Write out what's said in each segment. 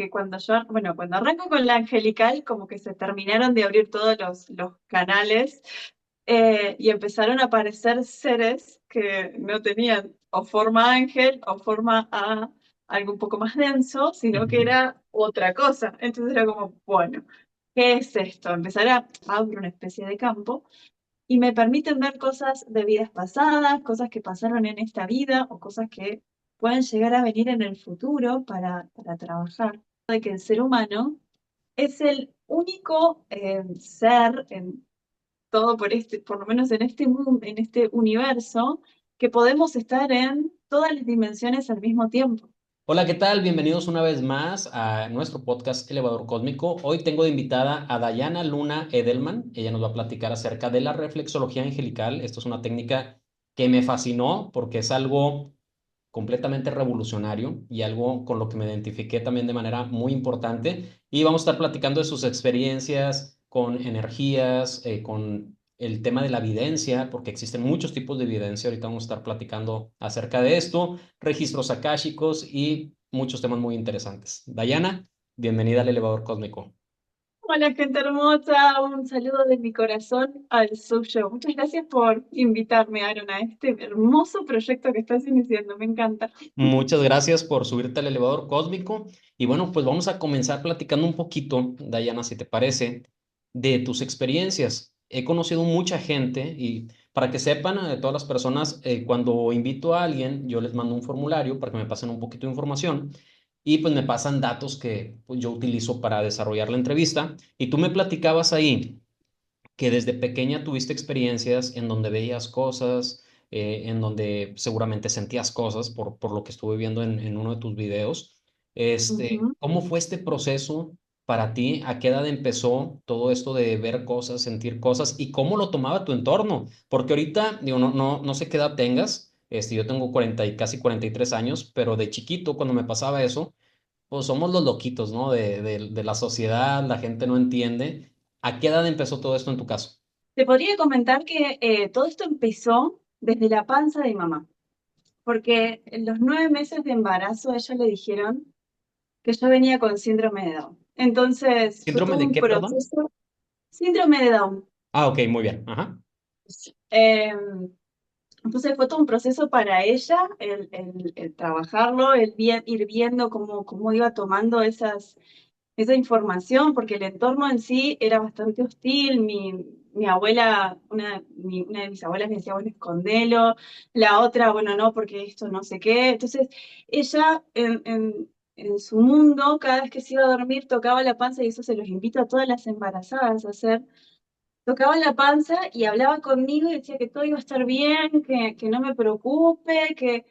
que cuando arranco con la angelical, como que se terminaron de abrir todos los canales y empezaron a aparecer seres que no tenían o forma ángel o forma a algo un poco más denso, sino que Ujú. era otra cosa. Entonces era como, bueno, ¿qué es esto? Empezar a abrir una especie de campo y me permiten ver cosas de vidas pasadas, cosas que pasaron en esta vida o cosas que pueden llegar a venir en el futuro para trabajar. De que el ser humano es el único ser en todo por lo menos en este mundo, en este universo, que podemos estar en todas las dimensiones al mismo tiempo. Hola, ¿qué tal? Bienvenidos una vez más a nuestro podcast Elevador Cósmico. Hoy tengo de invitada a Dayana Luna Edelman. Ella nos va a platicar acerca de la reflexología angelical. Esto es una técnica que me fascinó porque es algo completamente revolucionario y algo con lo que me identifiqué también de manera muy importante. Y vamos a estar platicando de sus experiencias con energías, con el tema de la evidencia, porque existen muchos tipos de evidencia. Ahorita vamos a estar platicando acerca de esto, registros akáshicos y muchos temas muy interesantes. Dayana, bienvenida al elevador cósmico. Hola, gente hermosa, un saludo de mi corazón al suyo. Muchas gracias por invitarme, Aaron, a este hermoso proyecto que estás iniciando. Me encanta. Muchas gracias por subirte al elevador cósmico. Y bueno, pues vamos a comenzar platicando un poquito, Dayana, si te parece, de tus experiencias. He conocido mucha gente y para que sepan, todas las personas, cuando invito a alguien, yo les mando un formulario para que me pasen un poquito de información y pues me pasan datos que pues, yo utilizo para desarrollar la entrevista. Y tú me platicabas ahí que desde pequeña tuviste experiencias en donde veías cosas, en donde seguramente sentías cosas por lo que estuve viendo en uno de tus videos. Ujú. ¿Cómo fue este proceso para ti? ¿A qué edad empezó todo esto de ver cosas, sentir cosas y cómo lo tomaba tu entorno? Porque ahorita, digo, no sé qué edad tengas. Yo tengo 40 y casi 43 años, pero de chiquito, cuando me pasaba eso, pues somos los loquitos, ¿no? De la sociedad, la gente no entiende. ¿A qué edad empezó todo esto en tu caso? Te podría comentar que todo esto empezó desde la panza de mamá, porque en los 9 meses de embarazo a ella le dijeron que yo venía con síndrome de Down. Entonces fue ¿Síndrome todo de un qué, perdón? proceso. Síndrome de Down. Ah, ok, muy bien. Ajá. Eh, entonces fue todo un proceso para ella el trabajarlo, ir viendo cómo iba tomando esa información, porque el entorno en sí era bastante hostil. Mi abuela, una de mis abuelas me decía, bueno, escondelo, la otra, bueno, no, porque esto no sé qué. Entonces, ella en su mundo, cada vez que se iba a dormir, tocaba la panza, y eso se los invito a todas las embarazadas a hacer. Tocaba la panza y hablaba conmigo y decía que todo iba a estar bien, que no me preocupe,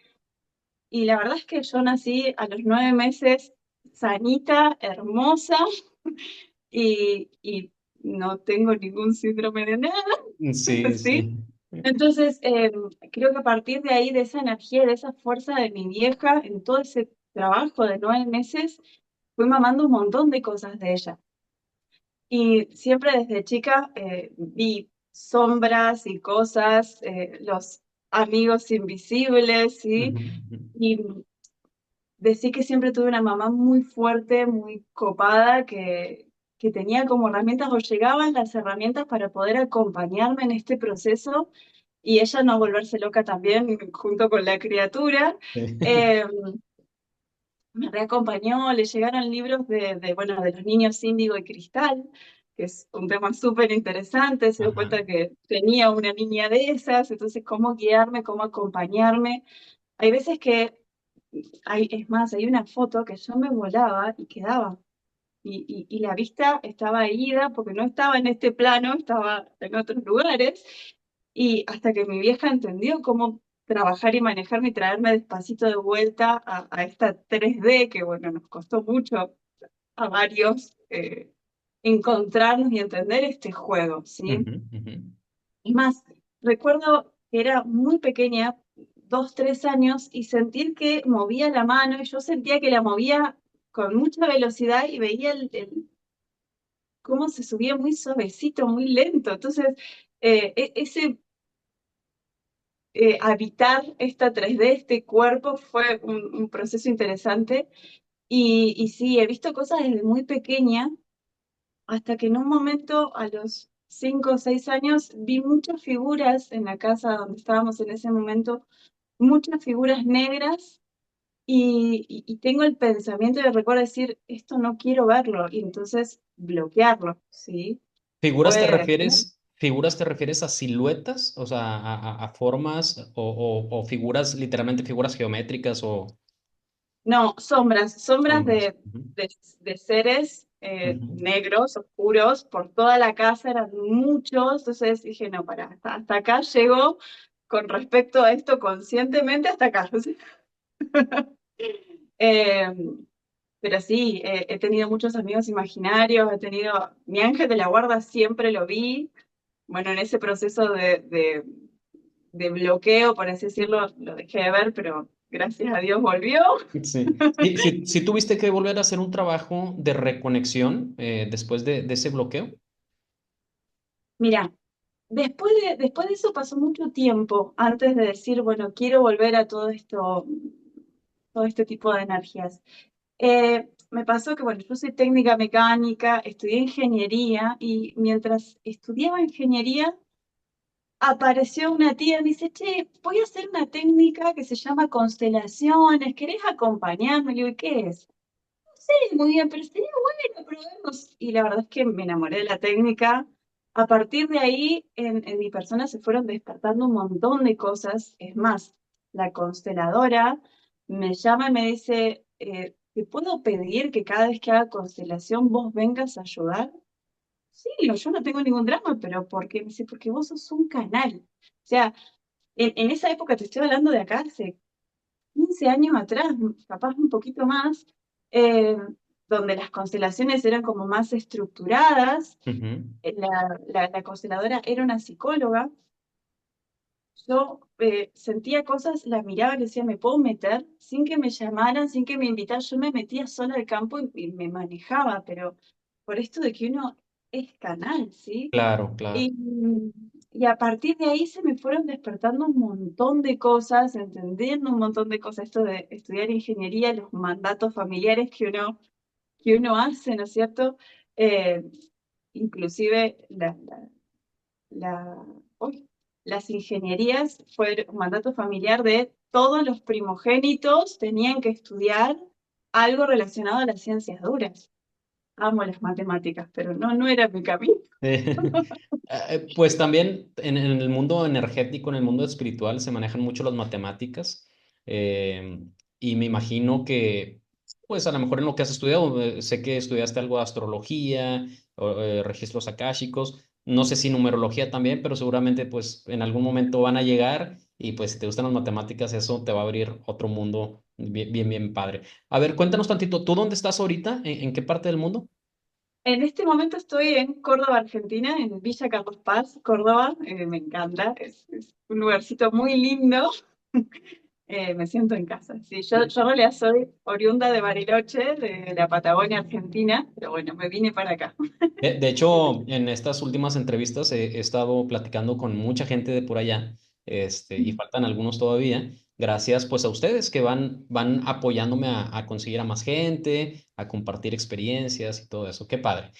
y la verdad es que yo nací a los 9 meses sanita, hermosa, y no tengo ningún síndrome de nada, Sí, ¿sí? sí. Entonces, creo que a partir de ahí, de esa energía, de esa fuerza de mi vieja, en todo ese trabajo de 9 meses, fui mamando un montón de cosas de ella. Y siempre desde chica vi sombras y cosas, los amigos invisibles, ¿sí? Ujú, ujú. Y decí que siempre tuve una mamá muy fuerte, muy copada, que tenía como herramientas o llegaban las herramientas para poder acompañarme en este proceso y ella no volverse loca también junto con la criatura. Sí. Eh, Me reacompañó, le llegaron libros bueno, de los niños índigo y cristal, que es un tema súper interesante. Se dio Ajá. cuenta que tenía una niña de esas, entonces cómo guiarme, cómo acompañarme. Hay veces que, es más, hay una foto que yo me volaba y quedaba, y la vista estaba ida porque no estaba en este plano, estaba en otros lugares, y hasta que mi vieja entendió cómo trabajar y manejarme y traerme despacito de vuelta a esta 3D, que bueno, nos costó mucho a varios encontrarnos y entender este juego, ¿sí? Ujú, ujú. Y más, recuerdo que era muy pequeña, 2, 3 años, y sentir que movía la mano, y yo sentía que la movía con mucha velocidad y veía cómo se subía muy suavecito, muy lento. Entonces, ese habitar esta 3D, este cuerpo, fue un proceso interesante. Y sí, he visto cosas desde muy pequeña, hasta que en un momento, a los 5 o 6 años, vi muchas figuras en la casa donde estábamos en ese momento, muchas figuras negras, y tengo el pensamiento de recuerdo decir, esto no quiero verlo, y entonces bloquearlo, ¿sí? Fue, Figuras te refieres a siluetas? O sea, a formas o figuras, literalmente figuras geométricas o no, sombras sombras. Ujú, de seres ujú. negros, oscuros, por toda la casa, eran muchos, entonces dije, no, para, hasta acá llego con respecto a esto conscientemente, hasta acá. Eh, pero sí, he tenido muchos amigos imaginarios, he tenido, mi ángel de la guarda siempre lo vi, bueno, en ese proceso de bloqueo, por así decirlo, lo dejé de ver, pero gracias a Dios volvió. Sí. Si tuviste que volver a hacer un trabajo de reconexión después de ese bloqueo. Mira, después de eso pasó mucho tiempo antes de decir, bueno, quiero volver a todo esto, todo este tipo de energías. Me pasó que, bueno, yo soy técnica mecánica, estudié ingeniería y mientras estudiaba ingeniería apareció una tía y me dice, che, voy a hacer una técnica que se llama constelaciones, ¿querés acompañarme? Le digo, ¿y qué es? Sí, muy bien, pero sería bueno, probemos. Y la verdad es que me enamoré de la técnica. A partir de ahí, en mi persona se fueron despertando un montón de cosas. Es más, la consteladora me llama y me dice, ¿te puedo pedir que cada vez que haga constelación vos vengas a ayudar? Sí, digo, yo no tengo ningún drama, pero ¿por qué? Me dice, porque vos sos un canal. O sea, en esa época, te estoy hablando de acá, hace 15 años atrás, capaz un poquito más, eh, donde las constelaciones eran como más estructuradas. Ujú. La consteladora era una psicóloga. Yo sentía cosas, la miraba y le decía, ¿me puedo meter? Sin que me llamaran, sin que me invitaran, yo me metía sola al campo y me manejaba, pero por esto de que uno es canal, ¿sí? Claro, claro. Y, y a partir de ahí se me fueron despertando un montón de cosas, entendiendo un montón de cosas, esto de estudiar ingeniería, los mandatos familiares que uno hace, ¿no es cierto? Eh, Inclusive la- uy, las ingenierías fue un mandato familiar de todos los primogénitos tenían que estudiar algo relacionado a las ciencias duras. Amo las matemáticas, pero no era mi camino. Pues también en el mundo energético, en el mundo espiritual, se manejan mucho las matemáticas. eh, y me imagino que, pues a lo mejor en lo que has estudiado, sé que estudiaste algo de astrología, o, registros akáshicos, no sé si numerología también, pero seguramente pues en algún momento van a llegar y pues si te gustan las matemáticas, eso te va a abrir otro mundo bien, bien, bien padre. A ver, cuéntanos tantito, ¿tú dónde estás ahorita? En qué parte del mundo? En este momento estoy en Córdoba, Argentina, en Villa Carlos Paz, Córdoba. Me encanta, es un lugarcito muy lindo. Me siento en casa. Sí, yo en realidad soy oriunda de Bariloche, de la Patagonia Argentina, pero bueno, me vine para acá. De hecho, en estas últimas entrevistas he estado platicando con mucha gente de por allá, y faltan algunos todavía, gracias pues a ustedes que van apoyándome a conseguir a más gente, a compartir experiencias y todo eso. Qué padre.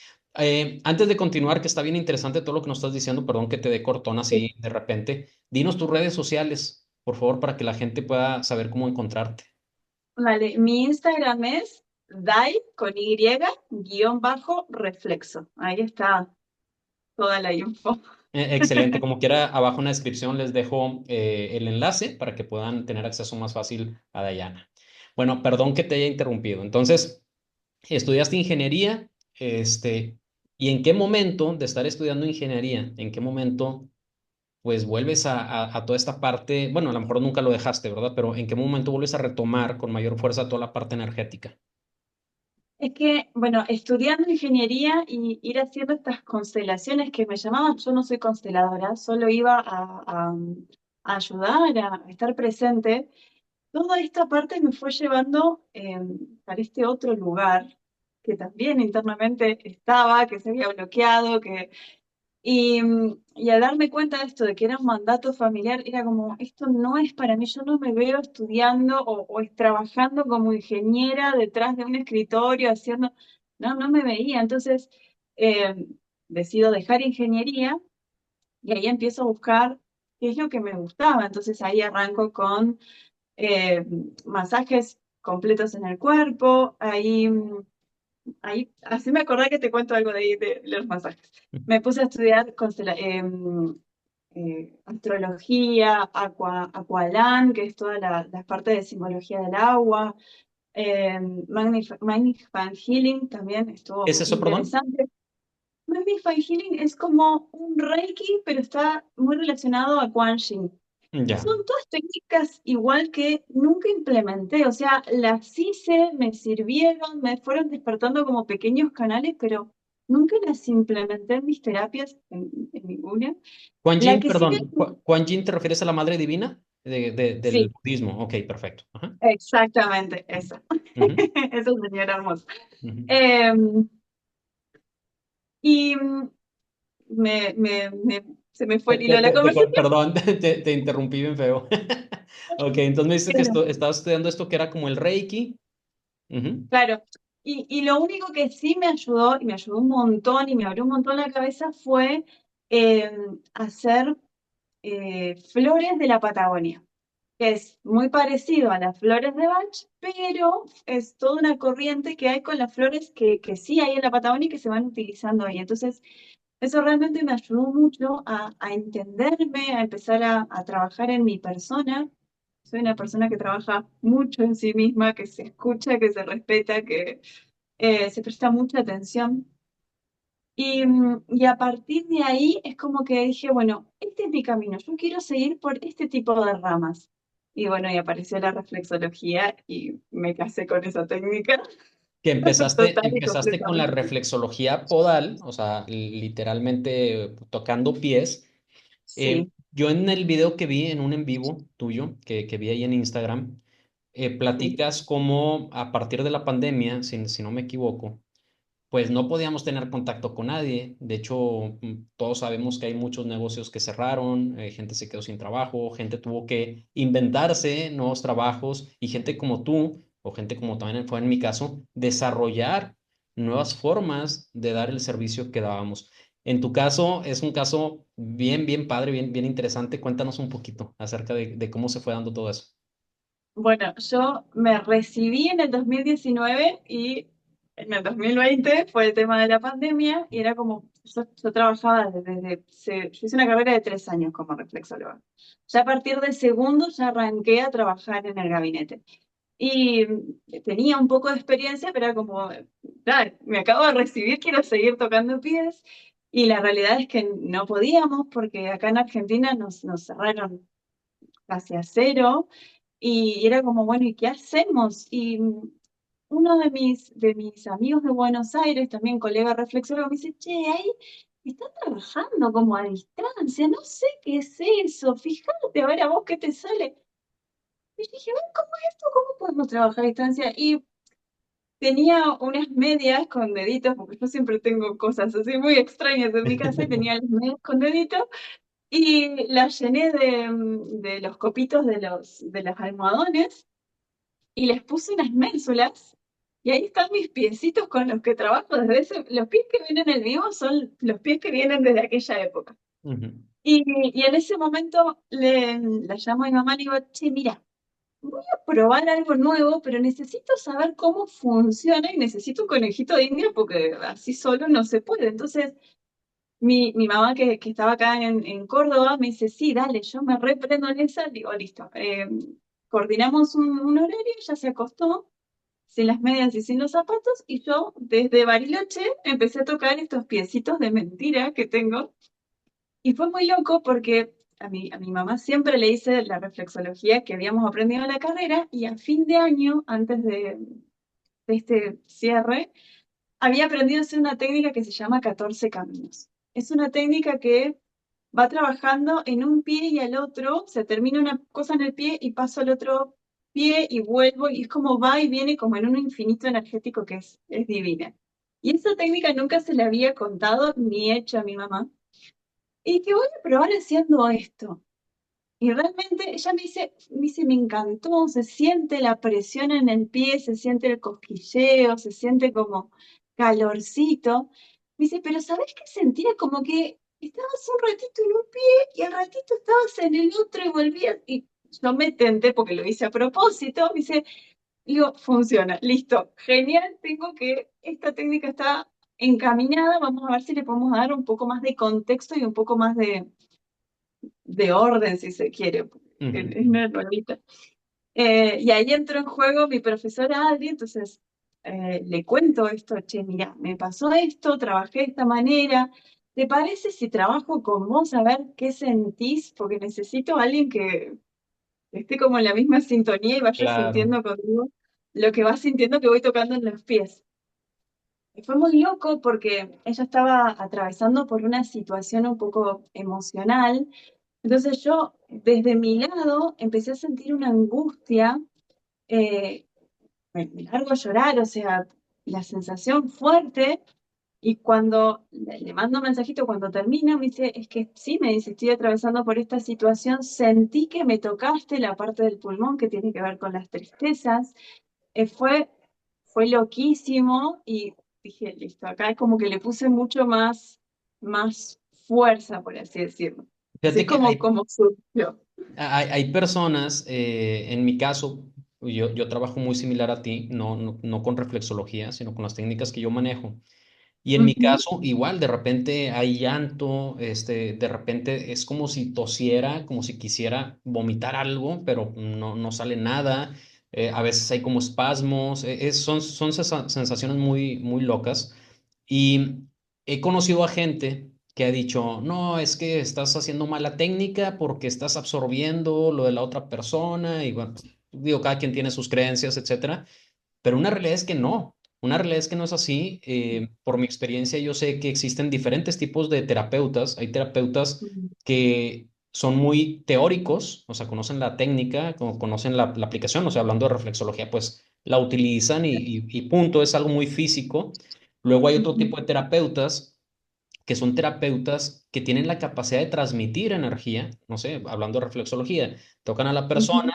Antes de continuar, que está bien interesante todo lo que nos estás diciendo, perdón que te dé cortón así de repente, dinos tus redes sociales, por favor, para que la gente pueda saber cómo encontrarte. Vale, mi Instagram es Dai con Y, guión bajo, reflexo. Ahí está toda la info. Excelente, como quiera, abajo en la descripción les dejo el enlace para que puedan tener acceso más fácil a Dayana. Bueno, perdón que te haya interrumpido. Entonces, estudiaste ingeniería, ¿y en qué momento de estar estudiando ingeniería, en qué momento pues vuelves a toda esta parte? Bueno, a lo mejor nunca lo dejaste, ¿verdad? Pero ¿en qué momento vuelves a retomar con mayor fuerza toda la parte energética? Es que, bueno, estudiando ingeniería y ir haciendo estas constelaciones que me llamaban, yo no soy consteladora, solo iba a ayudar, a estar presente. Toda esta parte me fue llevando para este otro lugar que también internamente estaba, que se había bloqueado, Y al darme cuenta de esto, de que era un mandato familiar, era como, esto no es para mí, yo no me veo estudiando o trabajando como ingeniera detrás de un escritorio haciendo, no me veía. Entonces, eh, decido dejar ingeniería y ahí empiezo a buscar qué es lo que me gustaba. Entonces ahí arranco con masajes completos en el cuerpo, ahí, así me acordé que te cuento algo de ahí de los masajes. Me puse a estudiar astrología, Aqualán, que es toda la parte de simbología del agua, Magnifying Healing también ¿Qué es estuvo eso, perdón? interesante. Magnifying Healing es como un Reiki, pero está muy relacionado a Quan Yin. Ya. Son todas técnicas igual que nunca implementé, o sea, las hice, me sirvieron, me fueron despertando como pequeños canales, pero nunca las implementé en mis terapias, en ninguna. Kuan La Yin, que sí perdón. Kuan Yin, ¿te refieres a la madre divina del sí, budismo? Ok, perfecto. Ajá. exactamente, esa, Ujú, esa señora hermosa. ujú. Em, y se me fue el hilo de la conversación. Perdón, te interrumpí bien feo. Ok, entonces me dices que estabas estudiando esto que era como el Reiki. Ujú. Claro, y lo único que sí me ayudó, y me ayudó un montón, y me abrió un montón la cabeza, fue eh, hacer flores de la Patagonia, que es muy parecido a las flores de Bach, pero es toda una corriente que hay con las flores que sí hay en la Patagonia y que se van utilizando ahí. Entonces, eso realmente me ayudó mucho a entenderme, a empezar a trabajar en mi persona. Soy una persona que trabaja mucho en sí misma, que se escucha, que se respeta, que se presta mucha atención. Y a partir de ahí es como que dije, bueno, este es mi camino, yo quiero seguir por este tipo de ramas. Y bueno, y apareció la reflexología y me casé con esa técnica Que total y empezaste con la completamente. reflexología podal, o sea, literalmente tocando pies. Sí, Yo en el video que vi, en un en vivo tuyo, que vi ahí en Instagram, sí. platicas cómo a partir de la pandemia, si no me equivoco, pues no podíamos tener contacto con nadie. De hecho, todos sabemos que hay muchos negocios que cerraron, gente se quedó sin trabajo, gente tuvo que inventarse nuevos trabajos y gente como tú, o gente como también fue en mi caso, desarrollar nuevas formas de dar el servicio que dábamos. En tu caso, es un caso bien padre, bien interesante. Cuéntanos un poquito acerca de cómo se fue dando todo eso. Bueno, yo me recibí en el 2019 y en el 2020 fue el tema de la pandemia y era como, yo trabajaba yo hice una carrera de 3 años como reflexóloga. Ya a partir de segundo ya arranqué a trabajar en el gabinete. Y tenía un poco de experiencia, pero era como, "Dale, me acabo de recibir, quiero seguir tocando pies". Y la realidad es que no podíamos porque acá en Argentina nos cerraron casi a cero. Y era como, bueno, ¿y qué hacemos? Y uno de mis amigos de Buenos Aires, también colega reflexólogo, me dice, che, ahí están trabajando como a distancia, no sé qué es eso, fíjate, a ver a vos qué te sale. Y yo dije, "Ay, ¿cómo es esto? ¿Cómo podemos trabajar a distancia?". Y tenía unas medias con deditos, porque yo siempre tengo cosas así muy extrañas en mi casa, y tenía las medias con deditos, y las llené de los copitos de los almohadones y les puse unas ménsulas y ahí están mis piecitos con los que trabajo desde los pies que vienen en el vivo son los pies que vienen desde aquella época. Ujú, Y en ese momento la llamo a mi mamá y le digo, che, mira, voy a probar algo nuevo, pero necesito saber cómo funciona y necesito un conejito de India porque así solo no se puede. Entonces, mi mamá que estaba acá en Córdoba me dice, sí, dale, yo me reprendo en esa, digo, listo. Coordinamos un horario, ella se acostó sin las medias y sin los zapatos, y yo desde Bariloche empecé a tocar estos piecitos de mentira que tengo. Y fue muy loco porque a mi mamá siempre le hice la reflexología que habíamos aprendido en la carrera, y a fin de año, antes de este cierre, había aprendido a hacer una técnica que se llama 14 caminos. Es una técnica que va trabajando en un pie y al otro, se termina una cosa en el pie y paso al otro pie y vuelvo, y es como va y viene como en un infinito energético que es divina. Y esa técnica nunca se la había contado ni hecho a mi mamá. y que voy a probar haciendo esto. Y realmente ella me encantó, se siente la presión en el pie, se siente el cosquilleo, se siente como calorcito. Me dice, pero ¿sabés qué sentía? Como que estabas un ratito en un pie y al ratito estabas en el otro y volvías. Y yo me tenté porque lo hice a propósito. Me dice, digo, funciona, listo, genial, esta técnica está encaminada, vamos a ver si le podemos dar un poco más de contexto y un poco más de orden, si se quiere, porque Ujú, es una nuevita. Y ahí entró en juego mi profesora Adri, entonces le cuento esto, che, mira, me pasó esto, trabajé de esta manera, ¿te parece si trabajo con vos a ver qué sentís? Porque necesito a alguien que esté como en la misma sintonía y vaya claro. sintiendo conmigo lo que va sintiendo que voy tocando en los pies. Y fue muy loco porque ella estaba atravesando por una situación un poco emocional. Entonces yo, desde mi lado, empecé a sentir una angustia, eh, me largo a llorar, o sea, la sensación fuerte, y cuando le mando un mensajito, cuando termina, me dice, es que sí, me dice, estoy atravesando por esta situación, sentí que me tocaste la parte del pulmón que tiene que ver con las tristezas. Eh, fue, fue loquísimo y dije, listo, acá es como que le puse mucho más fuerza, por así decirlo. Así Fíjate es que como surgió. hay personas, en mi caso, yo trabajo muy similar a ti, no con reflexología, sino con las técnicas que yo manejo. Y en mi Ujú, caso, igual, de repente hay llanto, de repente es como si tosiera, como si quisiera vomitar algo, pero no sale nada. A veces hay como espasmos, son sensaciones muy locas. Y he conocido a gente que ha dicho, no, es que estás haciendo mala técnica porque estás absorbiendo lo de la otra persona. Y bueno, digo, cada quien tiene sus creencias, etcétera. Pero una realidad es que no. Una realidad es que no es así. Por mi experiencia, yo sé que existen diferentes tipos de terapeutas. Hay terapeutas ujú, que son muy teóricos, o sea, conocen la técnica, como conocen la aplicación, o sea, hablando de reflexología, pues la utilizan y punto, es algo muy físico. Luego hay otro ujú, tipo de terapeutas que son terapeutas que tienen la capacidad de transmitir energía, no sé, hablando de reflexología, tocan a la ujú, persona,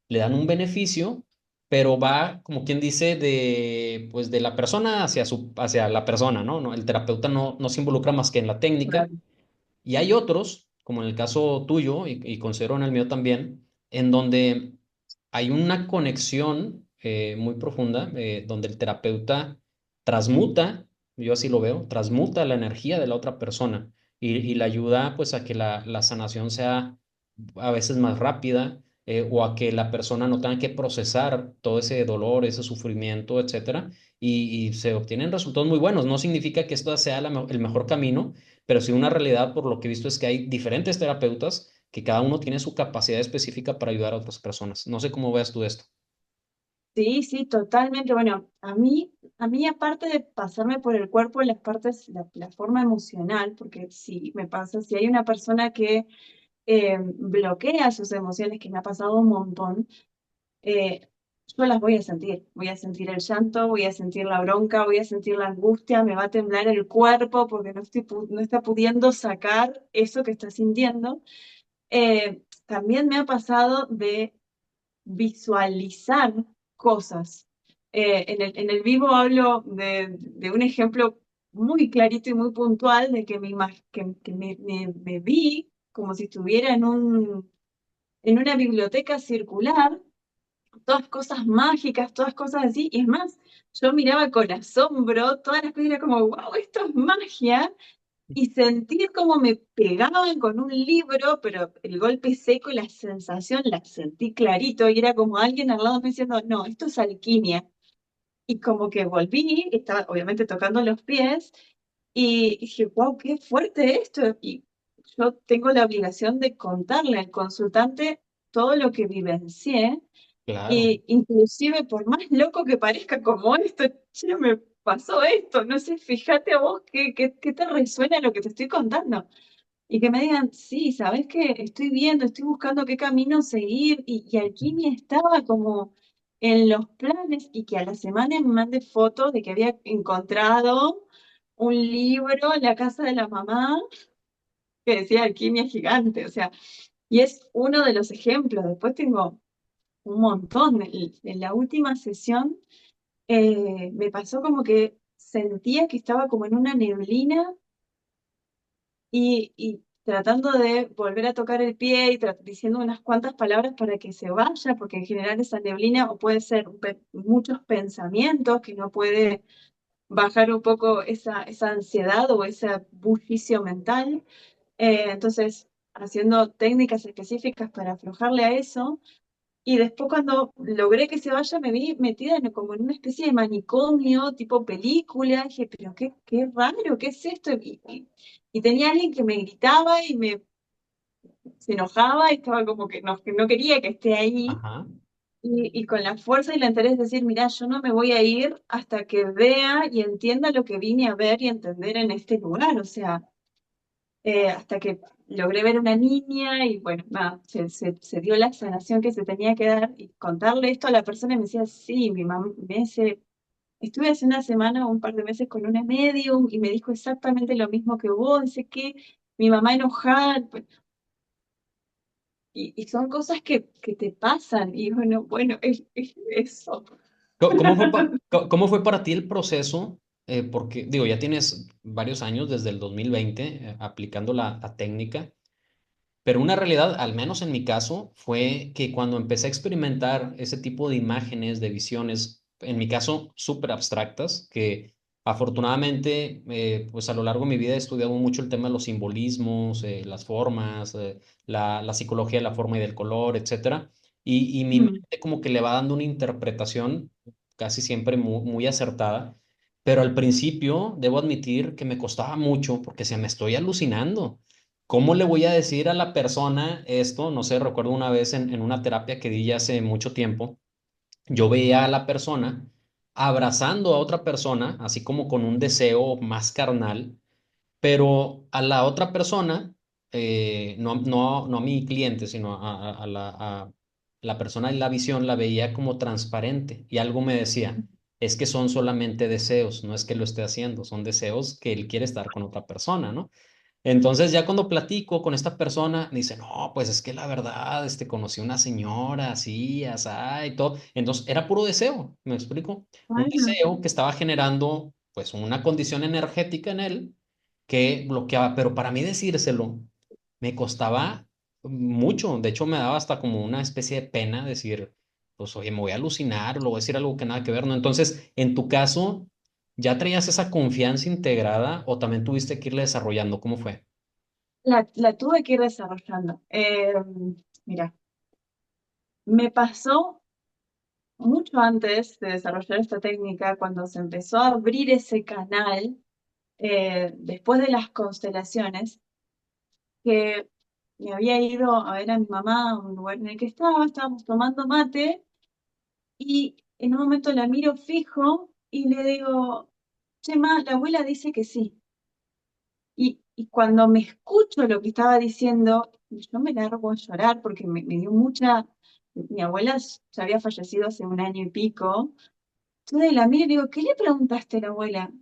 le dan un beneficio, pero va, como quien dice, pues de la persona hacia la persona, ¿no? El terapeuta no se involucra más que en la técnica. claro. Y hay otros, como en el caso tuyo, y considero en el mío también, en donde hay una conexión muy profunda, donde el terapeuta transmuta, yo así lo veo, transmuta la energía de la otra persona y le ayuda pues a que la sanación sea a veces más rápida, o a que la persona no tenga que procesar todo ese dolor, ese sufrimiento, etcétera, y se obtienen resultados muy buenos. No significa que esto sea el mejor camino, pero sí una realidad, por lo que he visto, es que hay diferentes terapeutas que cada uno tiene su capacidad específica para ayudar a otras personas. No sé cómo veas tú esto. Sí, sí, totalmente. Bueno, a mí aparte de pasarme por el cuerpo las partes, la forma emocional, porque sí, me pasa, si hay una persona que bloquea sus emociones, que me ha pasado un montón, eh, yo las voy a sentir el llanto, voy a sentir la bronca, voy a sentir la angustia, me va a temblar el cuerpo porque no está pudiendo sacar eso que está sintiendo. También me ha pasado de visualizar cosas. En el vivo hablo de un ejemplo muy clarito y muy puntual de que, me vi como si estuviera en una biblioteca circular, todas cosas mágicas, todas cosas así, y es más, yo miraba con asombro todas las cosas y era como, wow, esto es magia, y sentir como me pegaban con un libro, pero el golpe seco y la sensación la sentí clarito y era como alguien al lado me diciendo, no, esto es alquimia. Y como que volví, estaba obviamente tocando los pies y dije, wow, qué fuerte esto. Y yo tengo la obligación de contarle al consultante todo lo que vivencié Claro, y inclusive por más loco que parezca como esto, che, me pasó esto, no sé, fíjate a vos qué te resuena lo que te estoy contando. Y que me digan, sí, ¿sabes qué? Estoy viendo, estoy buscando qué camino seguir y alquimia estaba como en los planes y que a la semana me mande fotos de que había encontrado un libro en la casa de la mamá que decía alquimia gigante, o sea, y es uno de los ejemplos. Después tengo un montón. En la última sesión me pasó como que sentía que estaba como en una neblina y tratando de volver a tocar el pie y diciendo unas cuantas palabras para que se vaya, porque en general esa neblina o puede ser muchos pensamientos que no puede bajar un poco esa ansiedad o ese bullicio mental. Entonces, haciendo técnicas específicas para aflojarle a eso. Y después cuando logré que se vaya, me vi metida como en una especie de manicomio, tipo película. Dije, pero qué raro, ¿qué es esto? Y tenía alguien que me gritaba y se enojaba y estaba como que no quería que esté ahí. Ajá. Y con la fuerza y la interés de decir, mira, yo no me voy a ir hasta que vea y entienda lo que vine a ver y entender en este lugar. O sea, hasta que logré ver una niña y bueno, nada, se dio la sanación que se tenía que dar y contarle esto a la persona y me decía, sí, mi mamá me dice, estuve hace una semana o un par de meses con una medium y me dijo exactamente lo mismo que vos, dice que mi mamá enojada, pues, y son cosas que te pasan y bueno, es eso. ¿Cómo fue para ti el proceso? Porque, digo, ya tienes varios años desde el 2020 aplicando la técnica. Pero una realidad, al menos en mi caso, fue que cuando empecé a experimentar ese tipo de imágenes, de visiones, en mi caso, súper abstractas, que afortunadamente, pues a lo largo de mi vida he estudiado mucho el tema de los simbolismos, las formas, la psicología de la forma y del color, etcétera. Y mi Mm, mente como que le va dando una interpretación casi siempre muy acertada. Pero al principio, debo admitir que me costaba mucho porque se me estoy alucinando. ¿Cómo le voy a decir a la persona esto? No sé, recuerdo una vez en una terapia que di ya hace mucho tiempo, yo veía a la persona abrazando a otra persona, así como con un deseo más carnal, pero a la otra persona, no a mi cliente, sino a la persona en la visión la veía como transparente y algo me decía, es que son solamente deseos, no es que lo esté haciendo, son deseos que él quiere estar con otra persona, ¿no? Entonces ya cuando platico con esta persona, me dice, no, pues es que la verdad, conocí una señora así, asá y todo. Entonces era puro deseo, ¿me explico? Un bueno, deseo que estaba generando pues una condición energética en él que bloqueaba, pero para mí decírselo me costaba mucho. De hecho me daba hasta como una especie de pena decir, pues oye, me voy a alucinar, o le voy a decir algo que nada que ver, ¿no? Entonces, en tu caso... ¿Ya traías esa confianza integrada o también tuviste que irla desarrollando? ¿Cómo fue? la tuve que ir desarrollando. Mira, me pasó mucho antes de desarrollar esta técnica, cuando se empezó a abrir ese canal, después de las constelaciones, que me había ido a ver a mi mamá a un lugar en el que estábamos tomando mate, y en un momento la miro fijo y le digo, che, ma, la abuela dice que sí. Y cuando me escucho lo que estaba diciendo, yo me largo a llorar porque me dio mucha... Mi abuela ya había fallecido hace un año y pico. Entonces la miro y le digo, ¿qué le preguntaste a la abuela?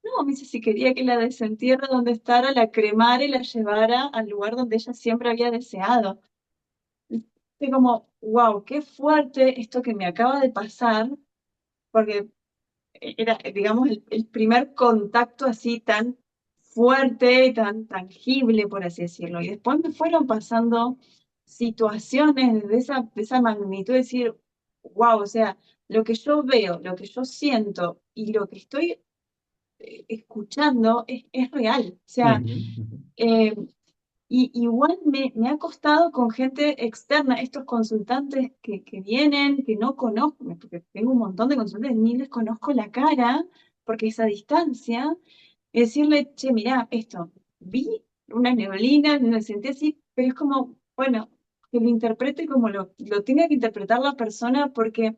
No, me dice si quería que la desentierre donde estara, la cremara y la llevara al lugar donde ella siempre había deseado. Fue como, wow, qué fuerte esto que me acaba de pasar, porque era, digamos, el primer contacto así tan fuerte y tan tangible, por así decirlo. Y después me fueron pasando situaciones de esa magnitud, decir, wow, o sea, lo que yo veo, lo que yo siento y lo que estoy escuchando es real. O sea, Ujú, ujú. eh, y igual me ha costado con gente externa, estos consultantes que vienen, que no conozco, porque tengo un montón de consultantes, ni les conozco la cara, porque esa distancia, y decirle, che, mirá, esto, vi una neblina, me sentí así, pero es como, bueno, que lo interprete como lo tenga que interpretar la persona, porque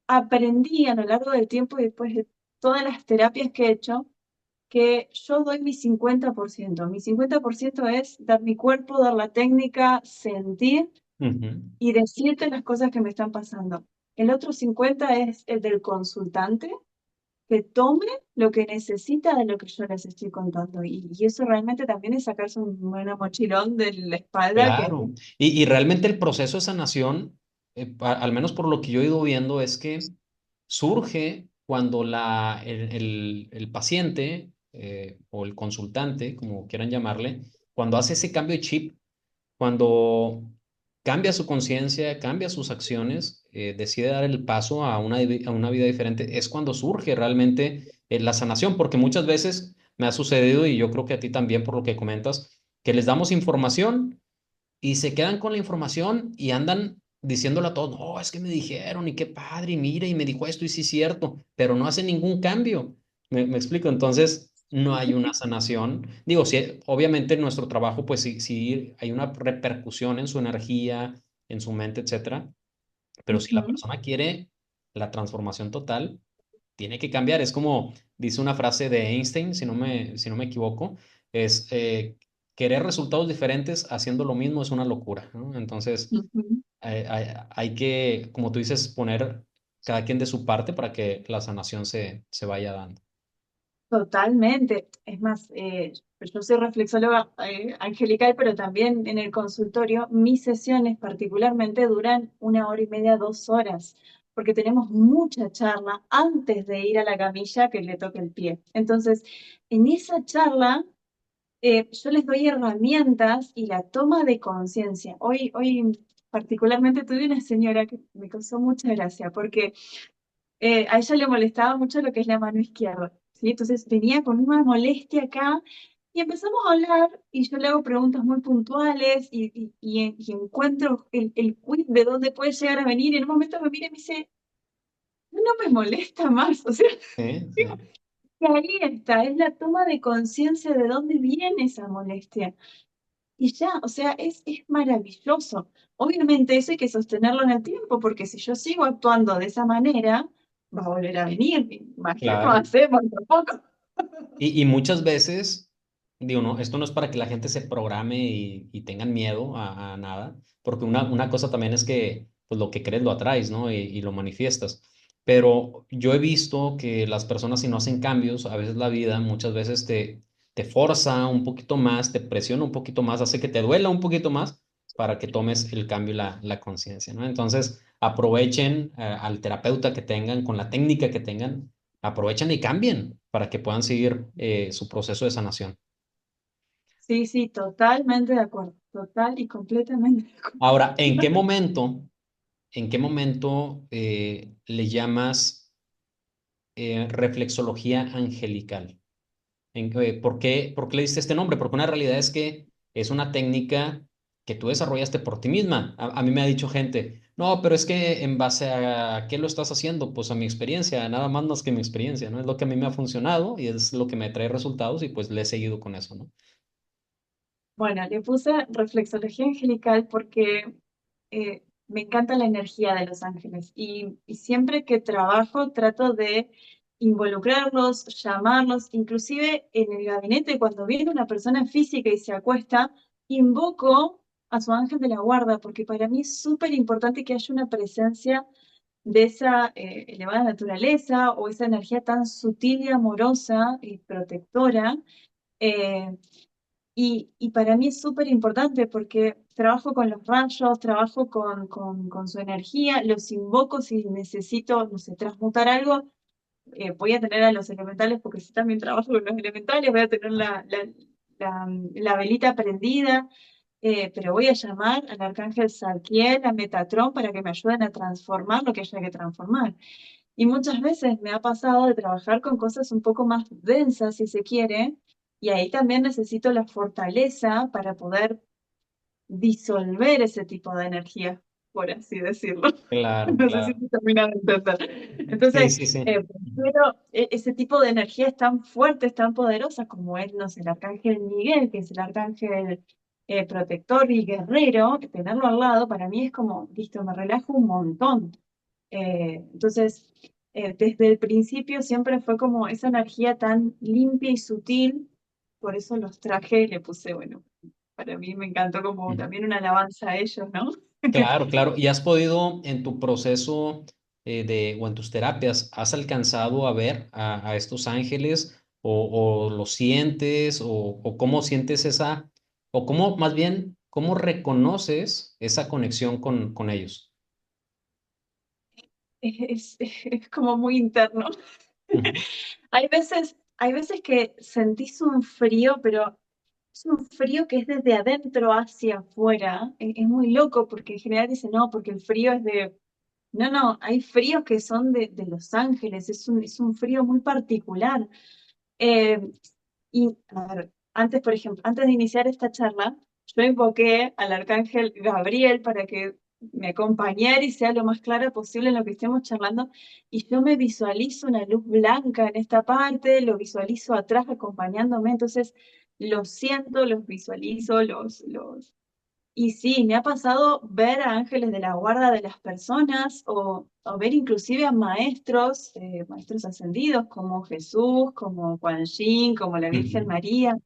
aprendí a lo largo del tiempo y después de todas las terapias que he hecho, que yo doy mi 50%. Mi 50% es dar mi cuerpo, dar la técnica, sentir Ujú. y decirte las cosas que me están pasando. El otro 50 es el del consultante, que tome lo que necesita de lo que yo les estoy contando. Y eso realmente también es sacarse un buen mochilón de la espalda que... Claro. Y realmente el proceso de sanación, al menos por lo que yo he ido viendo, es que surge cuando el paciente o el consultante, como quieran llamarle, cuando hace ese cambio de chip, cuando cambia su conciencia, cambia sus acciones, decide dar el paso a una vida diferente, es cuando surge realmente la sanación, porque muchas veces me ha sucedido, y yo creo que a ti también por lo que comentas, que les damos información y se quedan con la información y andan diciéndole a todos, no, es que me dijeron y qué padre, y mira, y me dijo esto y sí es cierto, pero no hace ningún cambio. Me explico, entonces no hay una sanación. Digo, sí, obviamente en nuestro trabajo, pues sí, sí hay una repercusión en su energía, en su mente, etcétera, pero si la Ujú. persona quiere la transformación total, tiene que cambiar. Es como dice una frase de Einstein, si no me equivoco, es querer resultados diferentes haciendo lo mismo es una locura, ¿no? Entonces, Ujú. hay que, como tú dices, poner cada quien de su parte para que la sanación se vaya dando. Totalmente. Es más, yo soy reflexóloga angelical, pero también en el consultorio, mis sesiones particularmente duran 1 hora y media, 2 horas, porque tenemos mucha charla antes de ir a la camilla que le toque el pie. Entonces, en esa charla, yo les doy herramientas y la toma de conciencia. Hoy particularmente tuve una señora que me causó mucha gracia, porque a ella le molestaba mucho lo que es la mano izquierda, ¿sí? Entonces venía con una molestia acá y empezamos a hablar y yo le hago preguntas muy puntuales y encuentro el quid de dónde puede llegar a venir y en un momento me mira y me dice, no me molesta más, o sea, Sí, sí. que ahí está, es la toma de conciencia de dónde viene esa molestia. Y ya, o sea, es maravilloso. Obviamente eso hay que sostenerlo en el tiempo, porque si yo sigo actuando de esa manera, va a volver a venir. Imagino, Claro. hacemos tampoco. Y muchas veces, digo, no, esto no es para que la gente se programe y tengan miedo a nada, porque una cosa también es que pues, lo que crees lo atraes, ¿no? Y lo manifiestas. Pero yo he visto que las personas si no hacen cambios, a veces la vida muchas veces te forza un poquito más, te presiona un poquito más, hace que te duela un poquito más para que tomes el cambio y la conciencia, ¿no? Entonces, aprovechen al terapeuta que tengan, con la técnica que tengan, aprovechen y cambien para que puedan seguir su proceso de sanación. Sí, sí, totalmente de acuerdo. Total y completamente de acuerdo. Ahora, en qué momento le llamas reflexología angelical? Por qué le diste este nombre? Porque una realidad es que es una técnica que tú desarrollaste por ti misma. A mí me ha dicho gente, no, pero es que en base a qué lo estás haciendo, pues a mi experiencia, nada más que mi experiencia, ¿no? Es lo que a mí me ha funcionado y es lo que me trae resultados y pues le he seguido con eso, ¿no? Bueno, le puse reflexología angelical porque me encanta la energía de los ángeles y siempre que trabajo trato de involucrarlos, llamarlos, inclusive en el gabinete cuando viene una persona física y se acuesta, invoco a su ángel de la guarda porque para mí es súper importante que haya una presencia de esa elevada naturaleza o esa energía tan sutil y amorosa y protectora. eh, y para mí es súper importante porque trabajo con los rayos, trabajo con su energía, los invoco si necesito, no sé, transmutar algo, voy a tener a los elementales porque si también trabajo con los elementales, voy a tener la velita prendida, pero voy a llamar al arcángel Zadkiel, a Metatrón, para que me ayuden a transformar lo que haya que transformar. Y muchas veces me ha pasado de trabajar con cosas un poco más densas, si se quiere, y ahí también necesito la fortaleza para poder disolver ese tipo de energía, por así decirlo. Claro, No sé si claro. se termina de entender. Sí, Entonces, sí, sí. prefiero ese tipo de energías tan fuertes, tan poderosas como es, no sé, el arcángel Miguel, que es el arcángel protector y guerrero, tenerlo al lado para mí es como, listo, me relajo un montón. Entonces, desde el principio siempre fue como esa energía tan limpia y sutil, por eso los traje y le puse, bueno, para mí me encantó como Ujú. también una alabanza a ellos, ¿no? Claro, claro. ¿Y has podido en tu proceso o en tus terapias, ¿has alcanzado a ver a estos ángeles o los sientes o cómo sientes esa, o cómo más bien, cómo reconoces esa conexión con ellos? Es como muy interno. Ujú, Hay veces que sentís un frío, pero es un frío que es desde adentro hacia afuera. Es muy loco porque en general dicen, no, porque el frío es de... No, no, hay fríos que son de Los Ángeles, es un frío muy particular. Eh, y, a ver, antes, por ejemplo, antes de iniciar esta charla, yo invoqué al arcángel Gabriel para que me acompañara y sea lo más clara posible en lo que estemos charlando. Y yo me visualizo una luz blanca en esta parte, lo visualizo atrás acompañándome, entonces los siento, los visualizo, y sí, me ha pasado ver a ángeles de la guarda de las personas o ver inclusive a maestros, maestros ascendidos como Jesús, como Quan Yin, como la Virgen ujú, María,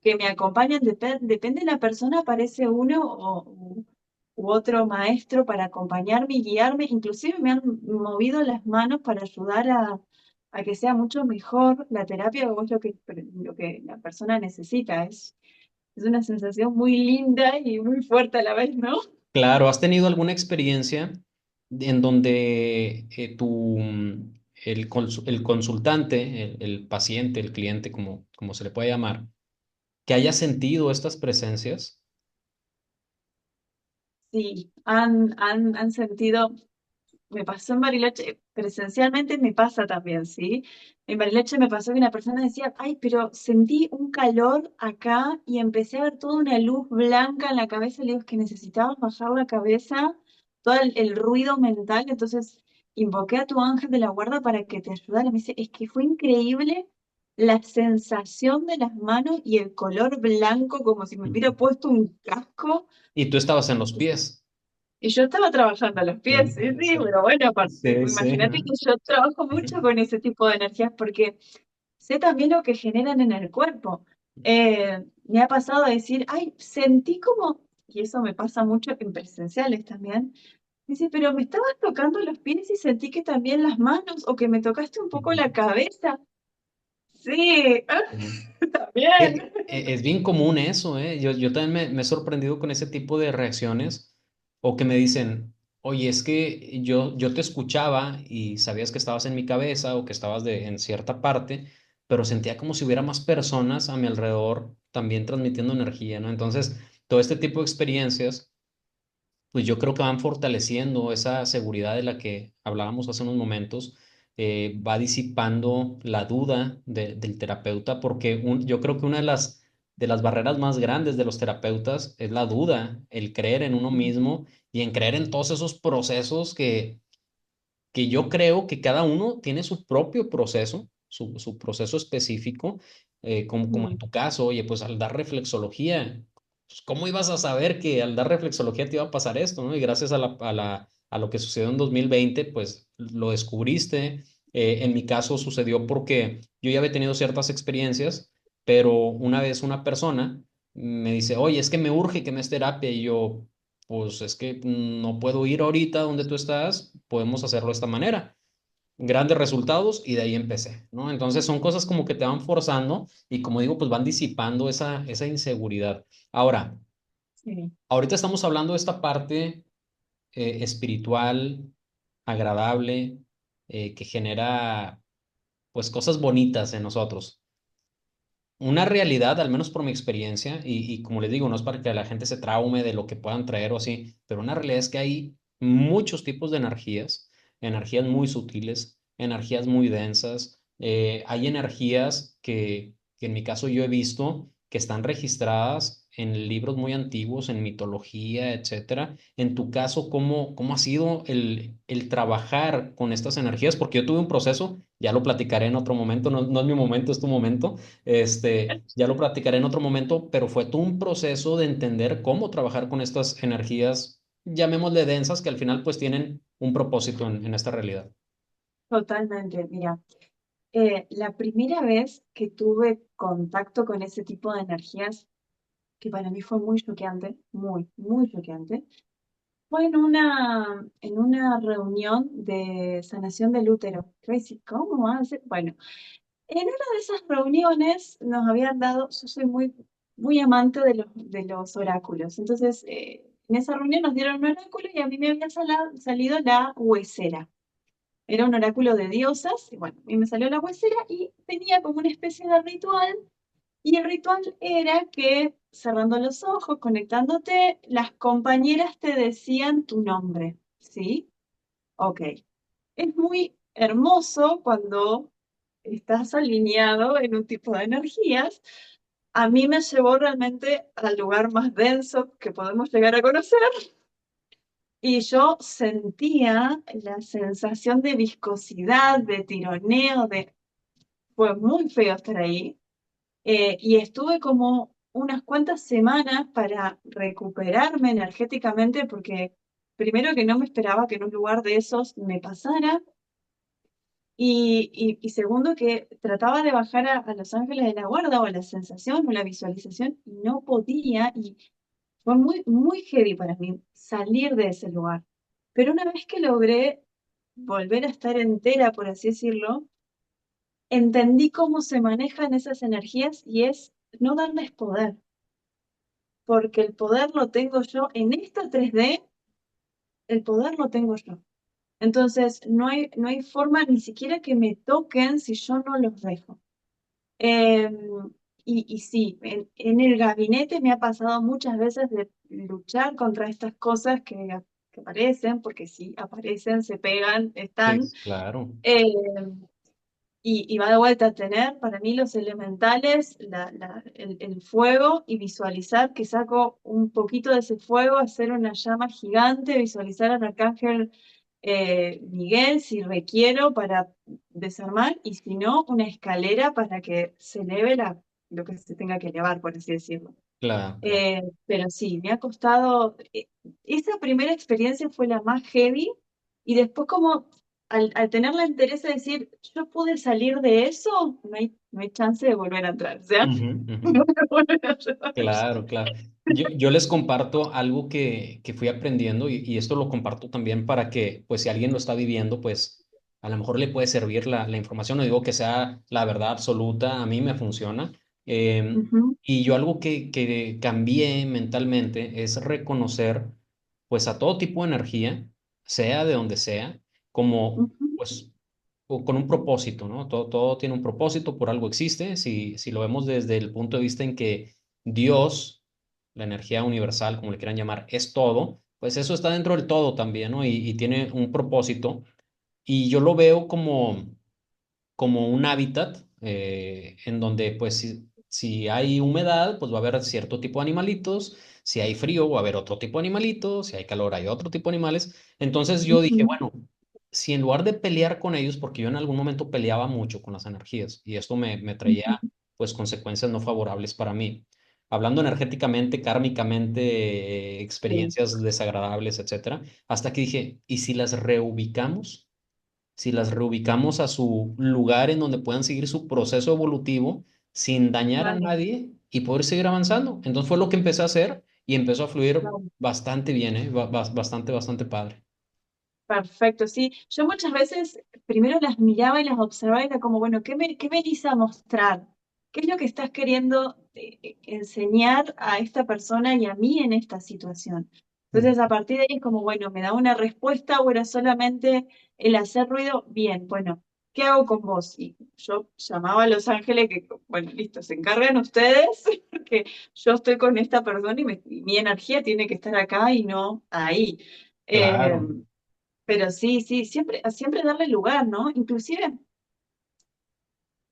que me acompañan. Depende de la persona, aparece uno u otro maestro para acompañarme y guiarme. Inclusive me han movido las manos para ayudar a que sea mucho mejor la terapia o es lo que la persona necesita. Es una sensación muy linda y muy fuerte a la vez, ¿no? claro, ¿has tenido alguna experiencia en donde el consultante, el paciente, el cliente, como se le puede llamar, que haya sentido estas presencias? Sí, han sentido, me pasó en Bariloche, presencialmente me pasa también, ¿sí? En Bariloche me pasó que una persona decía, ay, pero sentí un calor acá y empecé a ver toda una luz blanca en la cabeza. Le digo, es que necesitabas bajar la cabeza, todo el ruido mental, entonces invoqué a tu ángel de la guarda para que te ayudara. Me dice, es que fue increíble la sensación de las manos y el color blanco, como si me hubiera Ujú. puesto un casco. Y tú estabas en los pies. Y yo estaba trabajando a los No pies, sí, puede sí, ser. pero bueno, Sí, sí, imagínate ¿no? que yo trabajo mucho con ese tipo de energías porque sé también lo que generan en el cuerpo. Me ha pasado a decir, ay, sentí como, y eso me pasa mucho en presenciales también, dice, pero me estabas tocando los pies y sentí que también las manos o que me tocaste un poco la Ujú. cabeza. Sí, Ujú. también. Es bien común eso, ¿eh? Yo también me he sorprendido con ese tipo de reacciones o que me dicen, oye, es que yo te escuchaba y sabías que estabas en mi cabeza o que estabas en cierta parte, pero sentía como si hubiera más personas a mi alrededor también transmitiendo energía, ¿no? Entonces, todo este tipo de experiencias, pues yo creo que van fortaleciendo esa seguridad de la que hablábamos hace unos momentos, va disipando la duda del terapeuta, porque yo creo que una de las barreras más grandes de los terapeutas es la duda, el creer en uno mismo y en creer en todos esos procesos que yo creo que cada uno tiene su propio proceso, su proceso específico, como en Mm, tu caso, oye, pues al dar reflexología, pues, ¿cómo ibas a saber que al dar reflexología te iba a pasar esto, ¿no? Y gracias a lo que sucedió en 2020, pues lo descubriste. En mi caso sucedió porque yo ya había tenido ciertas experiencias, pero una vez una persona me dice, oye, es que me urge que me des terapia y yo pues es que no puedo ir ahorita donde tú estás, podemos hacerlo de esta manera. Grandes resultados y de ahí empecé, ¿no? Entonces son cosas como que te van forzando y como digo, pues van disipando esa inseguridad. Ahora, sí, ahorita estamos hablando de esta parte espiritual, agradable, que genera pues cosas bonitas en nosotros. Una realidad, al menos por mi experiencia, y como les digo, no es para que la gente se traume de lo que puedan traer o así, pero una realidad es que hay muchos tipos de energías, energías muy sutiles, energías muy densas, hay energías que en mi caso yo he visto que están registradas en libros muy antiguos, en mitología, etcétera. En tu caso, ¿cómo ha sido el trabajar con estas energías? Porque yo tuve un proceso, ya lo platicaré en otro momento, no es mi momento, es tu momento. Ya lo platicaré en otro momento, pero fue todo un proceso de entender cómo trabajar con estas energías, llamémosle densas, que al final pues tienen un propósito en esta realidad. totalmente. Mira. La primera vez que tuve contacto con ese tipo de energías, que para mí fue muy choqueante, muy choqueante, fue en una reunión de sanación del útero. Yo decía, ¿cómo hace? Bueno, en una de esas reuniones nos habían dado, yo soy muy amante de los oráculos. Entonces, en esa reunión nos dieron un oráculo y a mí me había salido la huesera. Era un oráculo de diosas, y bueno, a mí me salió la huesera y tenía como una especie de ritual. Y el ritual era que cerrando los ojos, conectándote, las compañeras te decían tu nombre, ¿sí? Ok. Es muy hermoso cuando estás alineado en un tipo de energías. A mí me llevó realmente al lugar más denso que podemos llegar a conocer y yo sentía la sensación de viscosidad, de tironeo, fue muy feo estar ahí. Y estuve como unas cuantas semanas para recuperarme energéticamente porque primero que no me esperaba que en un lugar de esos me pasara. Y segundo, que trataba de bajar a Los Ángeles de la Guarda o la sensación o la visualización y no podía. Y fue muy heavy para mí salir de ese lugar. Pero una vez que logré volver a estar entera, por así decirlo, entendí cómo se manejan esas energías y es no darles poder, porque el poder lo tengo yo en esta 3D, el poder lo tengo yo. Entonces, no hay forma ni siquiera que me toquen si yo no los dejo. Eh, y sí, en el gabinete me ha pasado muchas veces de luchar contra estas cosas que aparecen, porque sí, aparecen, se pegan, Sí, están. claro. eh, y va de vuelta a tener para mí los elementales, el fuego y visualizar que saco un poquito de ese fuego, hacer una llama gigante, visualizar al arcángel Miguel si requiero para desarmar y si no, una escalera para que se eleve lo que se tenga que elevar, por así decirlo. Claro, claro. Pero sí, me ha costado, esa primera experiencia fue la más heavy y después como al tener la interés de decir, yo pude salir de eso, no hay chance de volver a entrar, o sea, Ujú, ujú. no me vuelven a llevar. Claro, claro. Yo les comparto algo que fui aprendiendo y esto lo comparto también para que, pues, si alguien lo está viviendo, pues, a lo mejor le puede servir la información. No digo que sea la verdad absoluta, a mí me funciona. Ujú, Y yo algo que cambié mentalmente es reconocer, pues, a todo tipo de energía, sea de donde sea, como, ujú, pues, con un propósito, ¿no? Todo tiene un propósito, por algo existe. Si lo vemos desde el punto de vista en que Dios, la energía universal, como le quieran llamar, es todo, pues eso está dentro del todo también, ¿no? Y tiene un propósito. Y yo lo veo como un hábitat en donde, pues, si hay humedad, pues va a haber cierto tipo de animalitos. Si hay frío, va a haber otro tipo de animalitos. Si hay calor, hay otro tipo de animales. Entonces yo dije, ujú, bueno, si en lugar de pelear con ellos, porque yo en algún momento peleaba mucho con las energías y esto me traía, ujú. pues, consecuencias no favorables para mí. Hablando energéticamente, kármicamente, Sí, experiencias desagradables, etcétera, hasta que dije, ¿y si las reubicamos? Si las reubicamos a su lugar en donde puedan seguir su proceso evolutivo sin dañar a claro, nadie y poder seguir avanzando. Entonces fue lo que empecé a hacer y empezó a fluir claro. bastante bien, ¿eh? Bastante, bastante padre. Perfecto, sí. Yo muchas veces primero las miraba y las observaba y era como, bueno, qué me venís a mostrar? ¿Qué es lo que estás queriendo enseñar a esta persona y a mí en esta situación? Mm. Entonces, a partir de ahí es como, bueno, me da una respuesta o era solamente el hacer ruido. Bien, bueno, ¿qué hago con vos? Y yo llamaba a Los Ángeles que, bueno, listo, se encargan ustedes porque yo estoy con esta persona y mi energía tiene que estar acá y no ahí. Eh, Claro. pero sí, sí, siempre darle lugar, ¿no? Inclusive,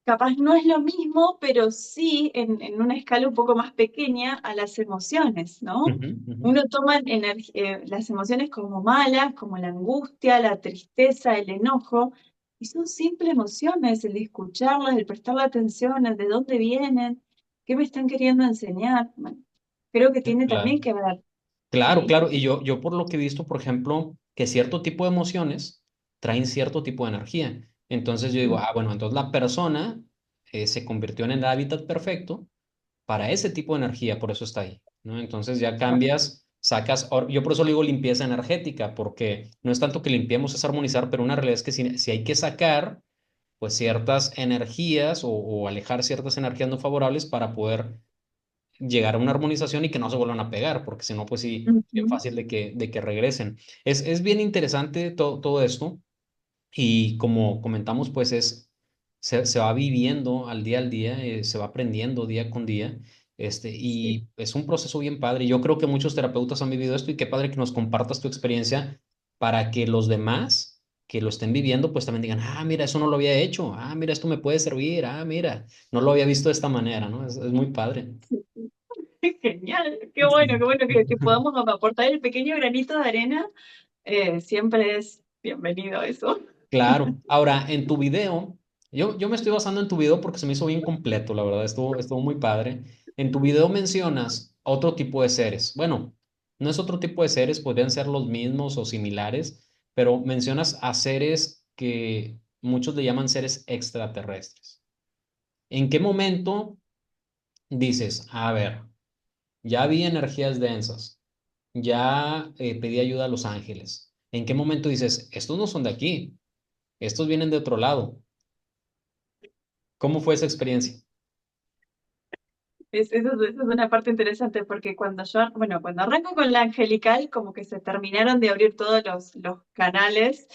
capaz no es lo mismo, pero sí en una escala un poco más pequeña a las emociones, ¿no? Ujú, ujú. Uno toma las emociones como malas, como la angustia, la tristeza, el enojo, y son simples emociones, el escucharlas, el prestarle atención, el de dónde vienen, qué me están queriendo enseñar. Bueno, creo que tiene Claro. también que ver, Claro, sí. claro. Y yo por lo que he visto, por ejemplo, que cierto tipo de emociones traen cierto tipo de energía. Entonces yo digo, Mm, ah, bueno, entonces la persona se convirtió en el hábitat perfecto para ese tipo de energía, por eso está ahí, ¿no? Entonces ya claro, cambias, yo por eso le digo limpieza energética, porque no es tanto que limpiemos, es armonizar, pero una realidad es que si hay que sacar pues ciertas energías o alejar ciertas energías no favorables para poder llegar a una armonización y que no se vuelvan a pegar, porque si no, pues sí, es Ujú. fácil de que regresen. Es bien interesante todo esto y como comentamos, pues se va viviendo al día, se va aprendiendo día con día. Sí. Y es un proceso bien padre. Yo creo que muchos terapeutas han vivido esto y qué padre que nos compartas tu experiencia para que los demás que lo estén viviendo, pues también digan, ah, mira, eso no lo había hecho, ah, mira, esto me puede servir, ah, mira, no lo había visto de esta manera, ¿no? Es muy padre. Sí. Genial, qué Sí. bueno que podamos aportar el pequeño granito de arena. Siempre es bienvenido eso. Claro. Ahora, en tu video, yo me estoy basando en tu video porque se me hizo bien completo, la verdad, estuvo muy padre. En tu video mencionas otro tipo de seres. Bueno, no es otro tipo de seres, podrían ser los mismos o similares, pero mencionas a seres que muchos le llaman seres extraterrestres. ¿En qué momento dices, a ver, ya vi energías densas, ya pedí ayuda a los ángeles? ¿En qué momento dices, estos no son de aquí, estos vienen de otro lado? ¿Cómo fue esa experiencia? Eso es una parte interesante porque cuando arranco con la angelical, como que se terminaron de abrir todos los canales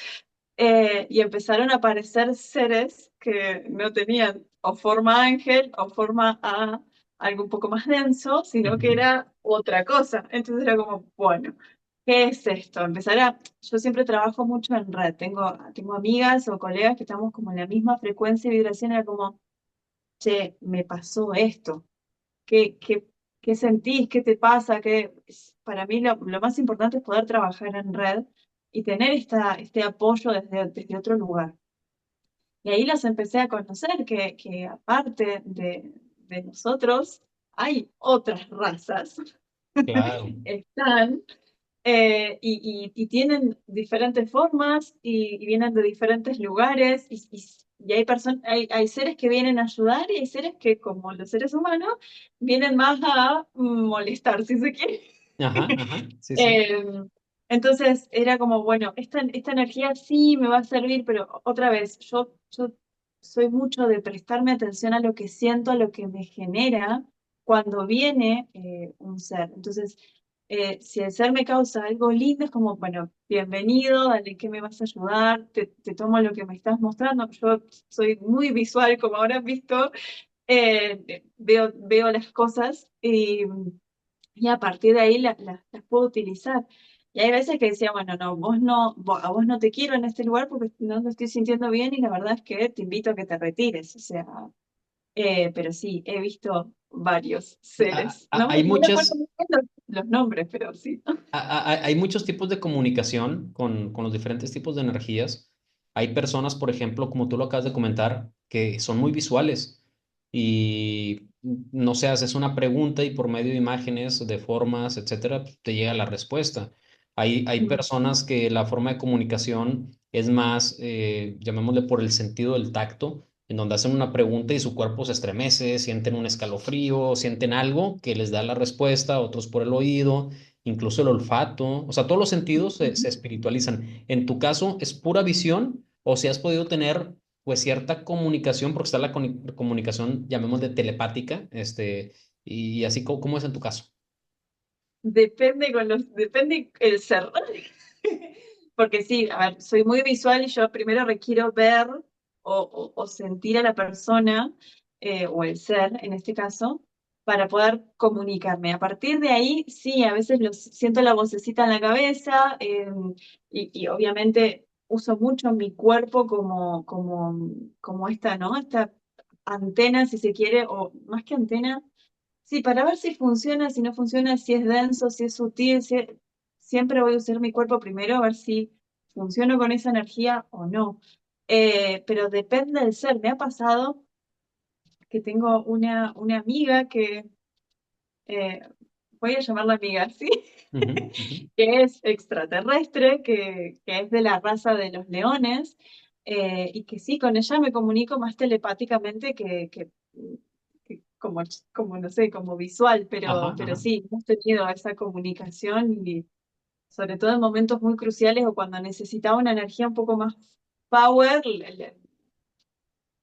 y empezaron a aparecer seres que no tenían o forma ángel o forma a algo un poco más denso, sino que Ujú. era otra cosa. Entonces era como, bueno, ¿qué es esto? Yo siempre trabajo mucho en red, tengo amigas o colegas que estamos como en la misma frecuencia y vibración, era como, che, me pasó esto. ¿Qué sentís? ¿Qué te pasa? Para mí lo más importante es poder trabajar en red y tener este apoyo desde otro lugar. Y ahí los empecé a conocer, que aparte de nosotros, hay otras razas. Claro, Están y tienen diferentes formas y vienen de diferentes lugares y hay seres que vienen a ayudar y hay seres que, como los seres humanos, vienen más a molestar, si se quiere. ajá, ajá, sí, sí, Eh, entonces era como, bueno, esta energía sí me va a servir, pero otra vez, yo soy mucho de prestarme atención a lo que siento, a lo que me genera cuando viene un ser. Entonces, si el ser me causa algo lindo, es como, bueno, bienvenido, dale, ¿qué me vas a ayudar? Te tomo lo que me estás mostrando. Yo soy muy visual, como habrás visto, veo las cosas y a partir de ahí las puedo utilizar. Y hay veces que decía, bueno, no, a vos no te quiero en este lugar porque no me estoy sintiendo bien y la verdad es que te invito a que te retires. O sea, pero sí, he visto varios seres. Hay No me acuerdo muchas, muy bien los nombres, pero sí. hay muchos tipos de comunicación con los diferentes tipos de energías. Hay personas, por ejemplo, como tú lo acabas de comentar, que son muy visuales y no sé, haces una pregunta y por medio de imágenes, de formas, etcétera, te llega la respuesta. Hay Mm. personas que la forma de comunicación es más, llamémosle por el sentido del tacto, en donde hacen una pregunta y su cuerpo se estremece, sienten un escalofrío, sienten algo que les da la respuesta, otros por el oído, incluso el olfato, o sea, todos los sentidos se espiritualizan. En tu caso, ¿es pura visión o si has podido tener pues cierta comunicación, porque está la comunicación, llamémosle telepática, y así cómo es en tu caso? Depende el ser. Porque sí, a ver, soy muy visual y yo primero requiero ver o sentir a la persona o el ser, en este caso, para poder comunicarme. A partir de ahí, sí, a veces siento la vocecita en la cabeza y obviamente uso mucho mi cuerpo como esta, ¿no? Esta antena, si se quiere, o más que antena. Sí, para ver si funciona, si no funciona, si es denso, si es sutil, siempre voy a usar mi cuerpo primero a ver si funciono con esa energía o no. Pero depende del ser. Me ha pasado que tengo una amiga eh, voy a llamarla amiga, ¿sí? Ujú, ujú. Que es extraterrestre, que es de la raza de los leones, y que sí, con ella me comunico más telepáticamente como, como no sé, como visual, Ajá, pero ajá. sí, hemos tenido esa comunicación y sobre todo en momentos muy cruciales o cuando necesitaba una energía un poco más power,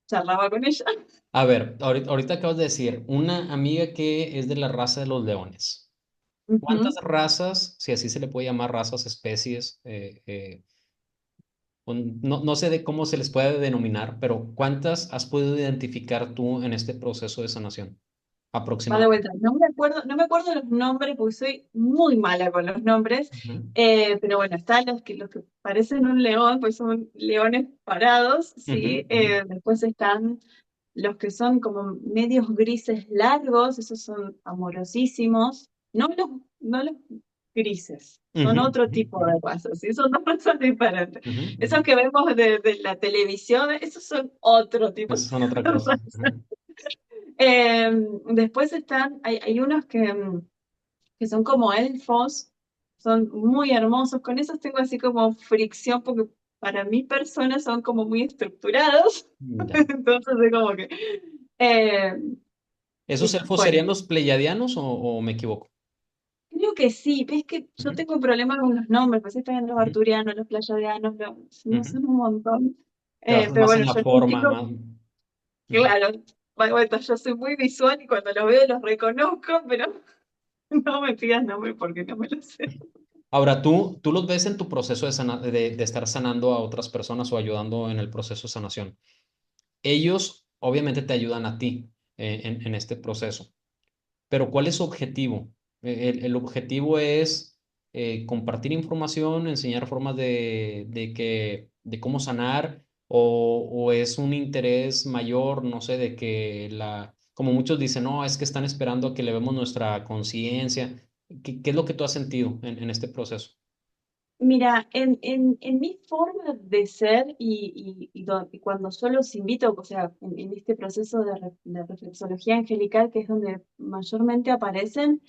charlaba con ella. A ver, ahorita acabas de decir, una amiga que es de la raza de los leones. ¿Cuántas Ujú. razas, si así se le puede llamar razas, especies, no sé de cómo se les puede denominar, pero cuántas has podido identificar tú en este proceso de sanación? Va de Aproximadamente. vuelta. No me acuerdo los nombres porque soy muy mala con los nombres, Ujú, pero bueno, están los que parecen un león, pues son leones parados, ujú, ¿sí? ujú, Después están los que son como medios grises largos, esos son amorosísimos, no los grises, son ujú, otro ujú, tipo de razas, ¿sí? Son dos razas diferentes. ujú, Esos ujú. que vemos de la televisión, esos son otro tipo Esas son otra de cosa. razas. Ujú. Eh, Después hay unos que son como elfos, son muy hermosos, con esos tengo así como fricción porque para mi persona son como muy estructurados, Ya. entonces es como que, eh, ¿Esos elfos bueno, serían los pleiadianos o me equivoco? creo que sí, ves que yo Ujú, tengo un problema con los nombres, pues están los ujú, arturianos, los pleiadianos, no ujú. son un montón. Te basas Pero más en bueno, la yo forma, identifico, más. Ujú. claro, bueno, yo soy muy visual y cuando los veo los reconozco, pero no me pidas nombre porque no me lo sé. Ahora, tú los ves en tu proceso de estar sanando a otras personas o ayudando en el proceso de sanación. Ellos obviamente te ayudan a ti en este proceso, pero ¿cuál es su objetivo? El objetivo es compartir información, enseñar formas de cómo sanar o es un interés mayor, no sé, de que como muchos dicen, no, es que están esperando a que le vemos nuestra conciencia. ¿Qué es lo que tú has sentido en este proceso? Mira, en mi forma de ser y cuando yo los invito, o sea, en este proceso de reflexología angelical, que es donde mayormente aparecen,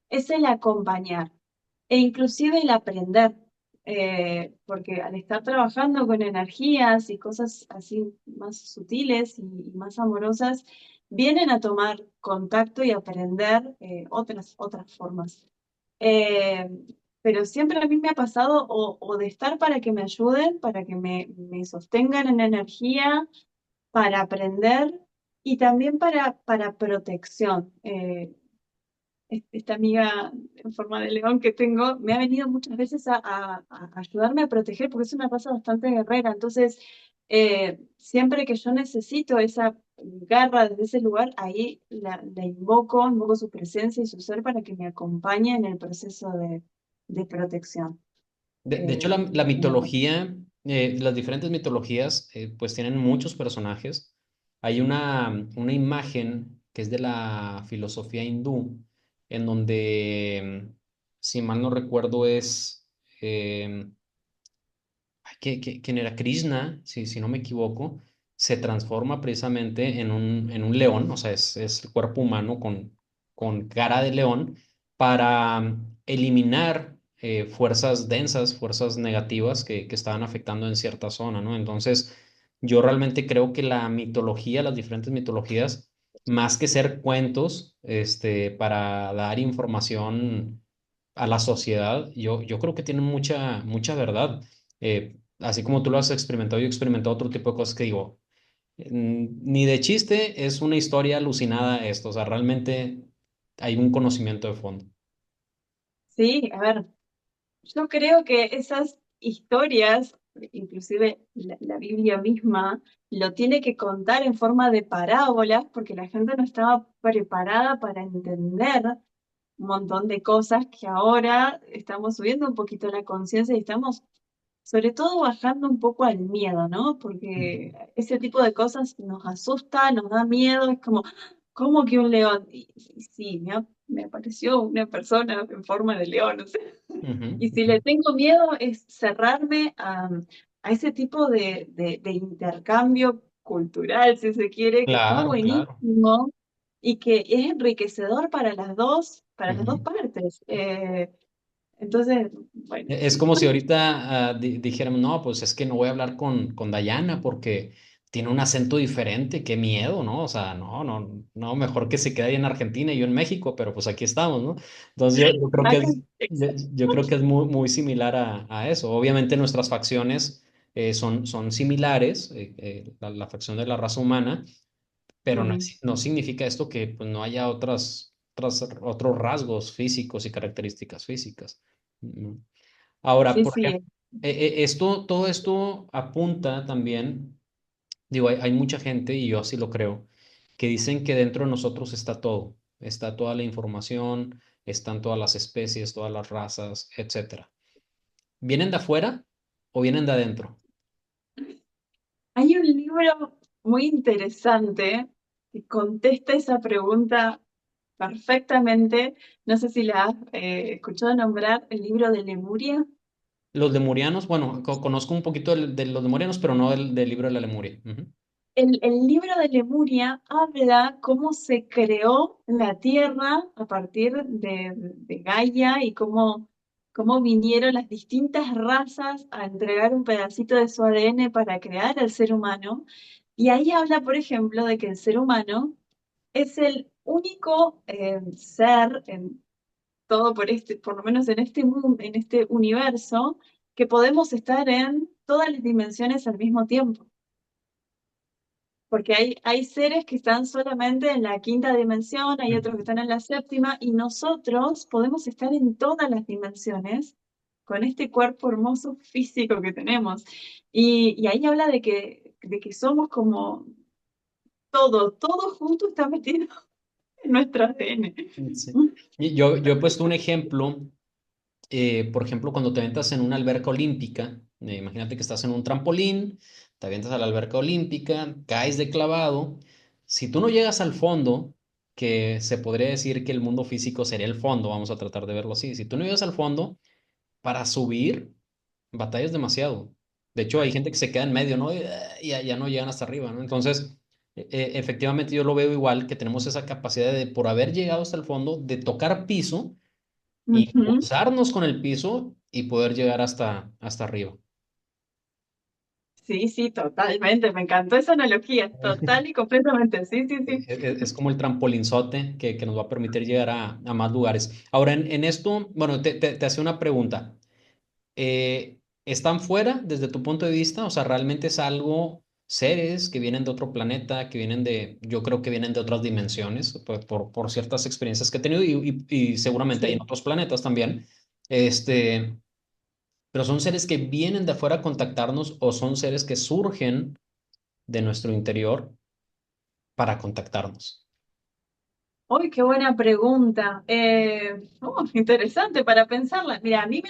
es el acompañar e inclusive el aprender, porque al estar trabajando con energías y cosas así más sutiles y más amorosas, vienen a tomar contacto y aprender otras formas. Eh, pero siempre a mí me ha pasado o de estar para que me ayuden, para que me sostengan en energía, para aprender y también para protección. Esta amiga en forma de león que tengo me ha venido muchas veces a ayudarme a proteger porque es una raza bastante guerrera. Entonces, siempre que yo necesito esa garra desde ese lugar, ahí la invoco su presencia y su ser para que me acompañe en el proceso de protección. De hecho, Eh, la mitología, las diferentes mitologías, pues tienen muchos personajes. Hay una imagen que es de la filosofía hindú, en donde, si mal no recuerdo, es, ¿quién era? Krishna, si no me equivoco, se transforma precisamente en un león, o sea, es el cuerpo humano con cara de león para eliminar fuerzas densas, fuerzas negativas que estaban afectando en cierta zona, ¿no? Entonces, yo realmente creo que la mitología, las diferentes mitologías, más que ser cuentos, para dar información a la sociedad, yo creo que tienen mucha verdad. Así como tú lo has experimentado, yo he experimentado otro tipo de cosas que digo, ni de chiste es una historia alucinada esto, o sea, realmente hay un conocimiento de fondo. sí, a ver, yo creo que esas historias, inclusive la Biblia misma, lo tiene que contar en forma de parábolas porque la gente no estaba preparada para entender un montón de cosas que ahora estamos subiendo un poquito la conciencia y estamos sobre todo bajando un poco al miedo, ¿no? Ujú. Porque ese tipo de cosas nos asusta, nos da miedo, es como, ¿cómo que un león? Y sí, me apareció una persona en forma de león, no sé. Ujú, Y si ujú. le tengo miedo es cerrarme a ese tipo de intercambio cultural, si se quiere, que está Claro, claro. buenísimo y que es enriquecedor para las dos Ujú. partes. Entonces, bueno, Es como si ahorita dijéramos, no, pues es que no voy a hablar con Dayana porque tiene un acento diferente, qué miedo, ¿no? O sea, no, no, no, mejor que se quede ahí en Argentina y yo en México, pero pues aquí estamos, ¿no? Entonces yo creo que Acá, es, yo creo que es muy, muy similar a eso. Obviamente nuestras facciones son similares, la facción de la raza humana, pero no, mm, no significa esto que pues, no haya otros rasgos físicos y características físicas. Mm. Ahora, sí, por sí. ejemplo, todo esto apunta también. Digo, hay mucha gente, y yo así lo creo, que dicen que dentro de nosotros está todo, está toda la información, están todas las especies, todas las razas, etcétera. ¿Vienen de afuera o vienen de adentro? Hay un libro muy interesante que contesta esa pregunta perfectamente. No sé si la has escuchado nombrar, el libro de Lemuria. Los lemurianos, bueno, conozco un poquito de los lemurianos, pero no del libro de la Lemuria. Ujú. El libro de Lemuria habla cómo se creó la Tierra a partir de Gaia y cómo vinieron las distintas razas a entregar un pedacito de su ADN para crear al ser humano. Y ahí habla, por ejemplo, de que el ser humano es el único ser en todo por lo menos en este mundo, en este universo, que podemos estar en todas las dimensiones al mismo tiempo. Porque hay seres que están solamente en la quinta dimensión, hay otros que están en la séptima, y nosotros podemos estar en todas las dimensiones con este cuerpo hermoso físico que tenemos. Y ahí habla de que somos como todo junto está metido en nuestro ADN. Sí. Y yo he puesto un ejemplo, por ejemplo, cuando te aventas en una alberca olímpica, imagínate que estás en un trampolín, te avientas a la alberca olímpica, caes de clavado. Si tú no llegas al fondo, que se podría decir que el mundo físico sería el fondo, vamos a tratar de verlo así. Si tú no llegas al fondo, para subir, batallas demasiado. De hecho, hay gente que se queda en medio, ¿no? Y ya no llegan hasta arriba, ¿no? Entonces, efectivamente, yo lo veo igual, que tenemos esa capacidad de, por haber llegado hasta el fondo, de tocar piso, Ujú. impulsarnos con el piso y poder llegar hasta arriba. Sí, sí, totalmente. Me encantó esa analogía, total y completamente. Sí, sí, sí. Es como el trampolinzote que nos va a permitir llegar a más lugares. Ahora, en esto, bueno, te hace una pregunta. ¿Están fuera desde tu punto de vista? O sea, ¿realmente es algo, seres que vienen de otro planeta, que vienen yo creo que vienen de otras dimensiones, por ciertas experiencias que he tenido y seguramente hay en Sí. otros planetas también? Este, pero son seres que vienen de afuera a contactarnos o son seres que surgen de nuestro interior para contactarnos. Uy, qué buena pregunta. Interesante para pensarla. Mira, a mí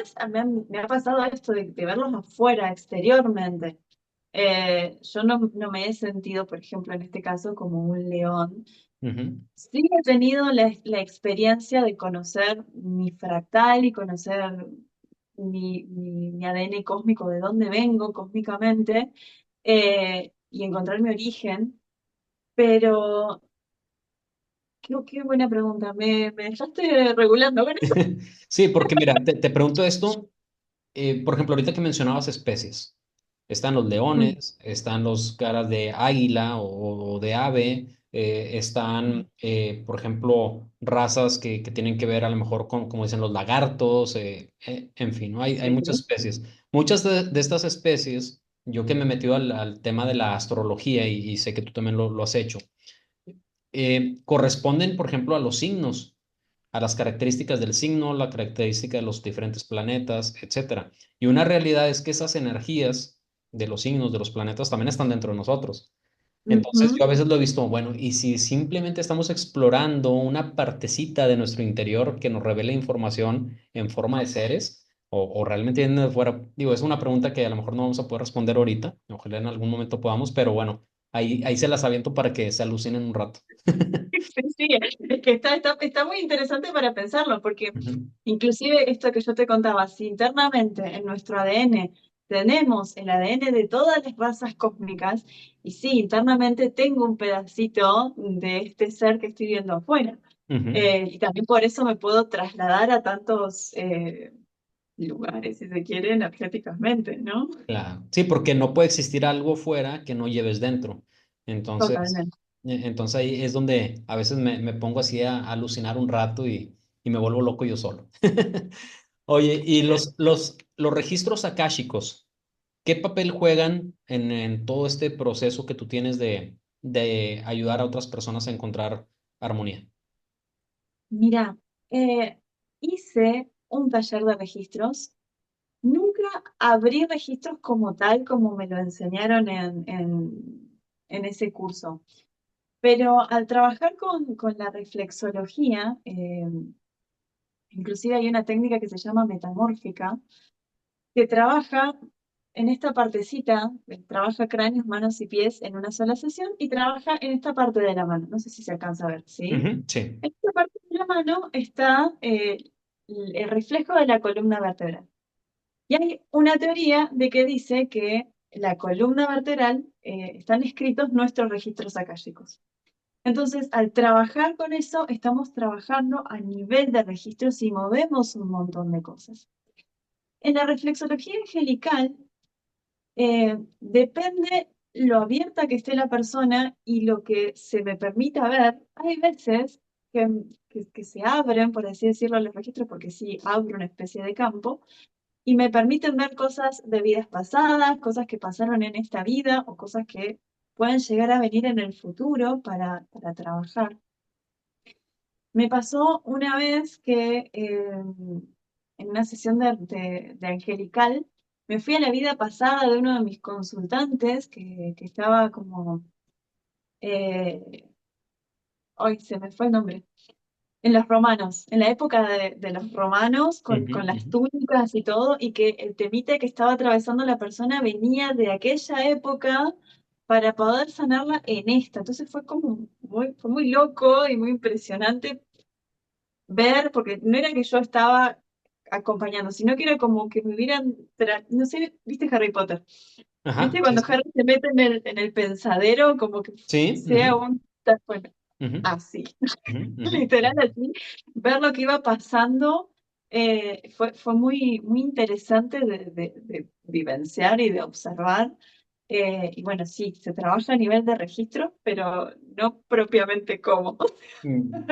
me ha pasado esto de verlos afuera, exteriormente. Yo no me he sentido, por ejemplo, en este caso, como un león. Ujú, Sí he tenido la experiencia de conocer mi fractal y conocer mi ADN cósmico, de dónde vengo cósmicamente, y encontrar mi origen, pero qué buena pregunta. Me dejaste regulando con eso. Sí, porque mira, te pregunto esto, por ejemplo, ahorita que mencionabas especies, están los Mm, leones, están los caras de águila o de ave, están, por ejemplo, razas que tienen que ver a lo mejor con, como dicen, los lagartos, en fin, ¿no? Hay sí, muchas especies. Muchas de estas especies, yo que me he metido al tema de la astrología y sé que tú también lo has hecho, corresponden, por ejemplo, a los signos, a las características del signo, la característica de los diferentes planetas, etcétera. Y una realidad es que esas energías de los signos, de los planetas, también están dentro de nosotros. Entonces yo ujú. a veces lo he visto, bueno, y si simplemente estamos explorando una partecita de nuestro interior que nos revela información en forma de seres, o realmente viene de fuera, digo, es una pregunta que a lo mejor no vamos a poder responder ahorita, ojalá en algún momento podamos, pero bueno, ahí se las aviento para que se alucinen un rato. Sí, sí, es que está muy interesante para pensarlo, porque Ujú, inclusive esto que yo te contaba, si internamente en nuestro ADN tenemos el ADN de todas las razas cósmicas, y sí, internamente tengo un pedacito de este ser que estoy viendo afuera. ujú. Y también por eso me puedo trasladar a tantos lugares, si se quiere, energéticamente, ¿no? Claro. Sí, porque no puede existir algo fuera que no lleves dentro. Entonces, Totalmente. entonces ahí es donde a veces me pongo así a alucinar un rato y me vuelvo loco yo solo. Oye, y los registros akáshicos, ¿qué papel juegan en todo este proceso que tú tienes de ayudar a otras personas a encontrar armonía? Mira, hice un taller de registros. Nunca abrí registros como tal, como me lo enseñaron en ese curso. Pero al trabajar con la reflexología, inclusive hay una técnica que se llama metamórfica, que trabaja en esta partecita, trabaja cráneos, manos y pies en una sola sesión y trabaja en esta parte de la mano. No sé si se alcanza a ver, ¿sí? Ujú, sí. En esta parte de la mano está el reflejo de la columna vertebral. Y hay una teoría de que dice que la columna vertebral están escritos nuestros registros akáshicos. Entonces, al trabajar con eso, estamos trabajando a nivel de registros y movemos un montón de cosas. En la reflexología angelical, depende lo abierta que esté la persona y lo que se me permita ver. Hay veces que se abren, por así decirlo, los registros, porque sí abro una especie de campo, y me permiten ver cosas de vidas pasadas, cosas que pasaron en esta vida o cosas que pueden llegar a venir en el futuro para trabajar. Me pasó una vez que en una sesión de angelical me fui a la vida pasada de uno de mis consultantes que estaba como, eh, hoy se me fue el nombre, en los romanos, en la época de los romanos, Ujú, con las ujú. túnicas y todo, y que el temite que estaba atravesando la persona venía de aquella época para poder sanarla en esta. Entonces fue muy loco y muy impresionante ver, porque no era que yo estaba acompañando, sino que era como que me hubieran, no sé, ¿viste Harry Potter? Ajá, ¿Viste sí, cuando sí. Harry se mete en el pensadero, como que Sí, sea ujú, un... Bueno, ujú, así, ujú, ujú. literal así, ver lo que iba pasando fue muy interesante de vivenciar y de observar. Y bueno, sí, se trabaja a nivel de registro, pero no propiamente cómo. Mm.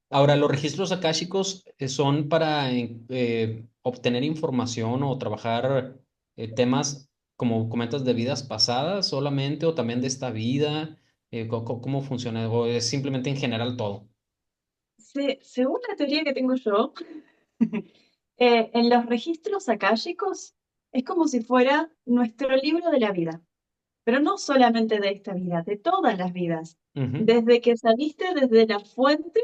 Ahora, los registros akáshicos son para obtener información o trabajar temas, como comentas, de vidas pasadas solamente o también de esta vida. ¿Cómo funciona? ¿O es simplemente en general todo? Según la teoría que tengo yo, en los registros akáshicos es como si fuera nuestro libro de la vida, pero no solamente de esta vida, de todas las vidas, Ujú, desde que saliste desde la fuente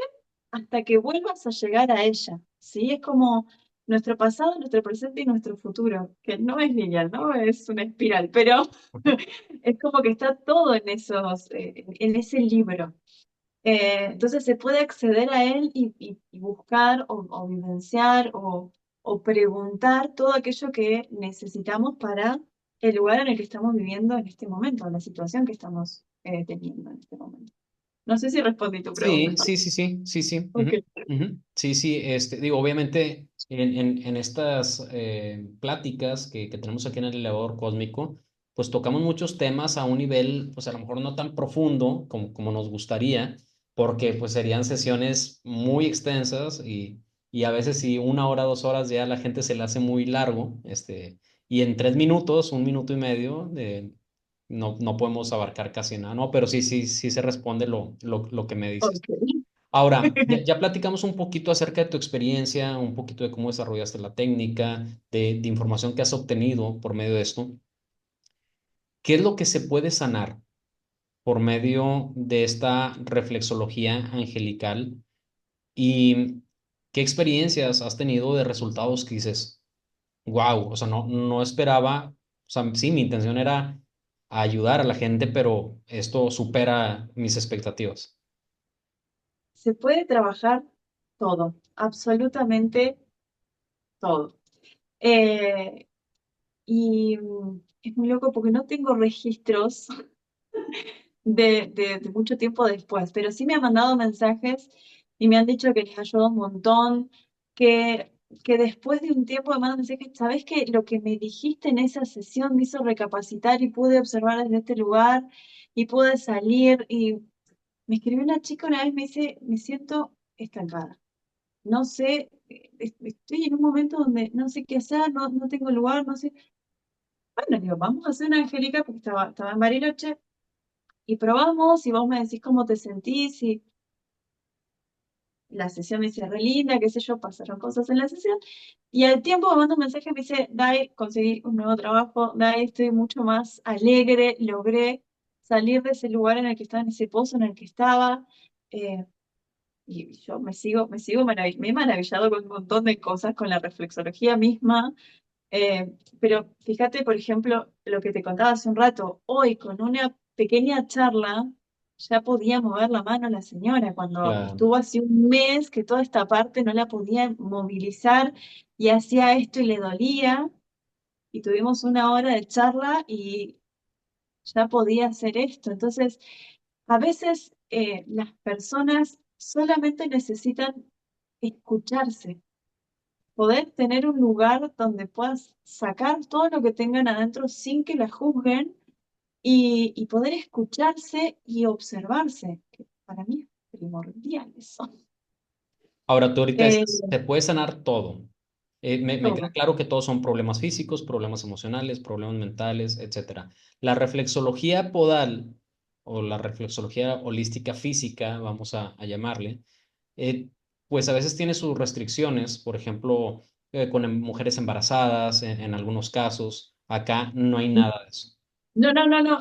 hasta que vuelvas a llegar a ella, ¿sí? Es como nuestro pasado, nuestro presente y nuestro futuro, que no es lineal, ¿no? Es una espiral, pero ujú. es como que está todo en en ese libro. Entonces se puede acceder a él y buscar o vivenciar o preguntar todo aquello que necesitamos para el lugar en el que estamos viviendo en este momento, la situación que estamos teniendo en este momento. No sé si respondí tu Sí, pregunta. sí, sí, sí, sí, sí. Ok. Ujú, ujú. Sí, sí, digo, obviamente en estas pláticas que tenemos aquí en el elevador cósmico, pues tocamos muchos temas a un nivel, pues a lo mejor no tan profundo como nos gustaría, porque pues serían sesiones muy extensas y a veces si 1 hora, 2 horas ya a la gente se le hace muy largo, y en 3 minutos, 1 minuto y medio, no podemos abarcar casi nada, ¿no? Pero sí, sí, sí se responde lo que me dices. Ok. Ahora, ya platicamos un poquito acerca de tu experiencia, un poquito de cómo desarrollaste la técnica, de información que has obtenido por medio de esto. ¿Qué es lo que se puede sanar por medio de esta reflexología angelical? ¿Y qué experiencias has tenido de resultados que dices, wow, o sea, no esperaba, o sea, sí, mi intención era ayudar a la gente, pero esto supera mis expectativas? Se puede trabajar todo, absolutamente todo. Eh, es muy loco porque no tengo registros de mucho tiempo después, pero sí me han mandado mensajes y me han dicho que les ayudó un montón, que que después de un tiempo de mandar mensajes, ¿sabés que lo que me dijiste en esa sesión me hizo recapacitar y pude observar desde este lugar y pude salir? Y me escribió una chica una vez, me dice, me siento estancada. No sé, estoy en un momento donde no sé qué hacer, no tengo lugar, no sé. Bueno, digo, vamos a hacer una angélica porque estaba en Bariloche y probamos y vos me decís cómo te sentís y la sesión me dice re linda, qué sé yo, pasaron cosas en la sesión. Y al tiempo me manda un mensaje, me dice, Dai, conseguí un nuevo trabajo, Dai, estoy mucho más alegre, logré salir de ese lugar en el que estaba, en ese pozo en el que estaba. eh, y yo me he maravillado con un montón de cosas, con la reflexología misma. Pero fíjate, por ejemplo, lo que te contaba hace un rato, hoy con una pequeña charla ya podía mover la mano la señora, cuando Claro. estuvo hace un mes que toda esta parte no la podía movilizar y hacía esto y le dolía, y tuvimos una hora de charla y ya podía hacer esto. Entonces, a veces las personas solamente necesitan escucharse, poder tener un lugar donde puedas sacar todo lo que tengan adentro sin que la juzguen y poder escucharse y observarse, que para mí es primordial eso. Ahora tú ahorita Eh, dices, se puede sanar todo. Me queda Todo. claro que todos son problemas físicos, problemas emocionales, problemas mentales, etcétera. La reflexología podal o la reflexología holística física, vamos a llamarle, eh, pues a veces tiene sus restricciones, por ejemplo, con mujeres embarazadas, en algunos casos. Acá no hay nada de eso. No.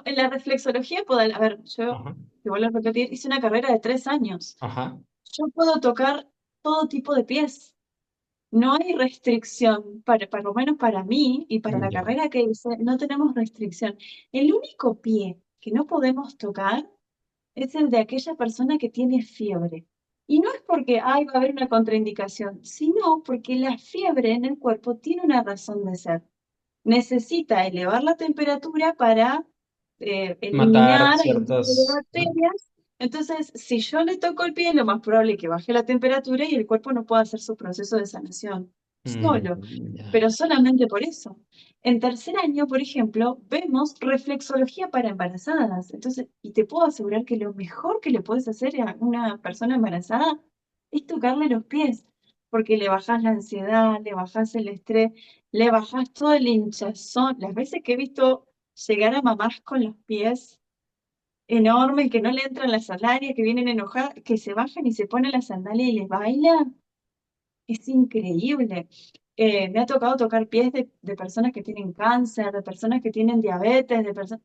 En la reflexología, a ver, yo Ajá, te vuelvo a repetir, hice una carrera de 3 años. ajá, Yo puedo tocar todo tipo de pies. No hay restricción, para lo menos para mí y para la ya. carrera que hice, no tenemos restricción. El único pie que no podemos tocar es el de aquella persona que tiene fiebre. Y no es porque ay, va a haber una contraindicación, sino porque la fiebre en el cuerpo tiene una razón de ser. Necesita elevar la temperatura para Matar eliminar algún tipo de ciertas... Ajá. bacterias. Entonces, si yo le toco el pie, lo más probable es que baje la temperatura y el cuerpo no pueda hacer su proceso de sanación solo, Ya. pero solamente por eso. En tercer año, por ejemplo, vemos reflexología para embarazadas. Entonces, y te puedo asegurar que lo mejor que le puedes hacer a una persona embarazada es tocarle los pies, porque le bajás la ansiedad, le bajás el estrés, le bajás todo el hinchazón. Las veces que he visto llegar a mamás con los pies enormes, que no le entran las sandalias, que vienen enojadas, que se bajan y se ponen las sandalias y les baila, es increíble. Me ha tocado tocar pies de personas que tienen cáncer, de personas que tienen diabetes, de personas...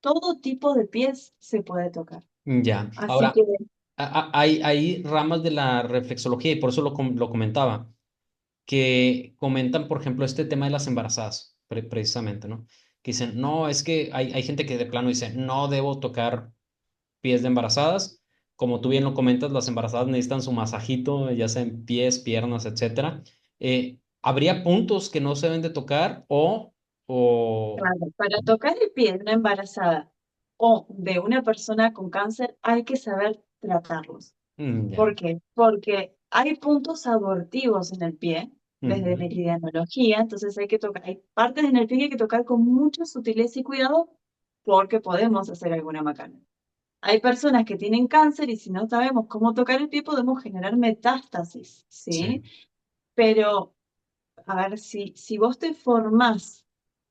Todo tipo de pies se puede tocar. Ya. Así Ahora, que, hay ramas de la reflexología y por eso lo comentaba, que comentan, por ejemplo, este tema de las embarazadas, precisamente, ¿no? Que dicen, no, es que hay gente que de plano dice, no debo tocar pies de embarazadas. Como tú bien lo comentas, las embarazadas necesitan su masajito, ya sea en pies, piernas, etcétera. ¿Habría puntos que no se deben de tocar o... claro, para tocar el pie de una embarazada o de una persona con cáncer, hay que saber tratarlos. Ya. ¿Por qué? Porque hay puntos abortivos en el pie, desde Ujú. meridianología, entonces hay que tocar, hay partes en el pie que hay que tocar con mucha sutileza y cuidado porque podemos hacer alguna macana. Hay personas que tienen cáncer y si no sabemos cómo tocar el pie podemos generar metástasis, ¿sí? Sí. Pero, a ver, si vos te formás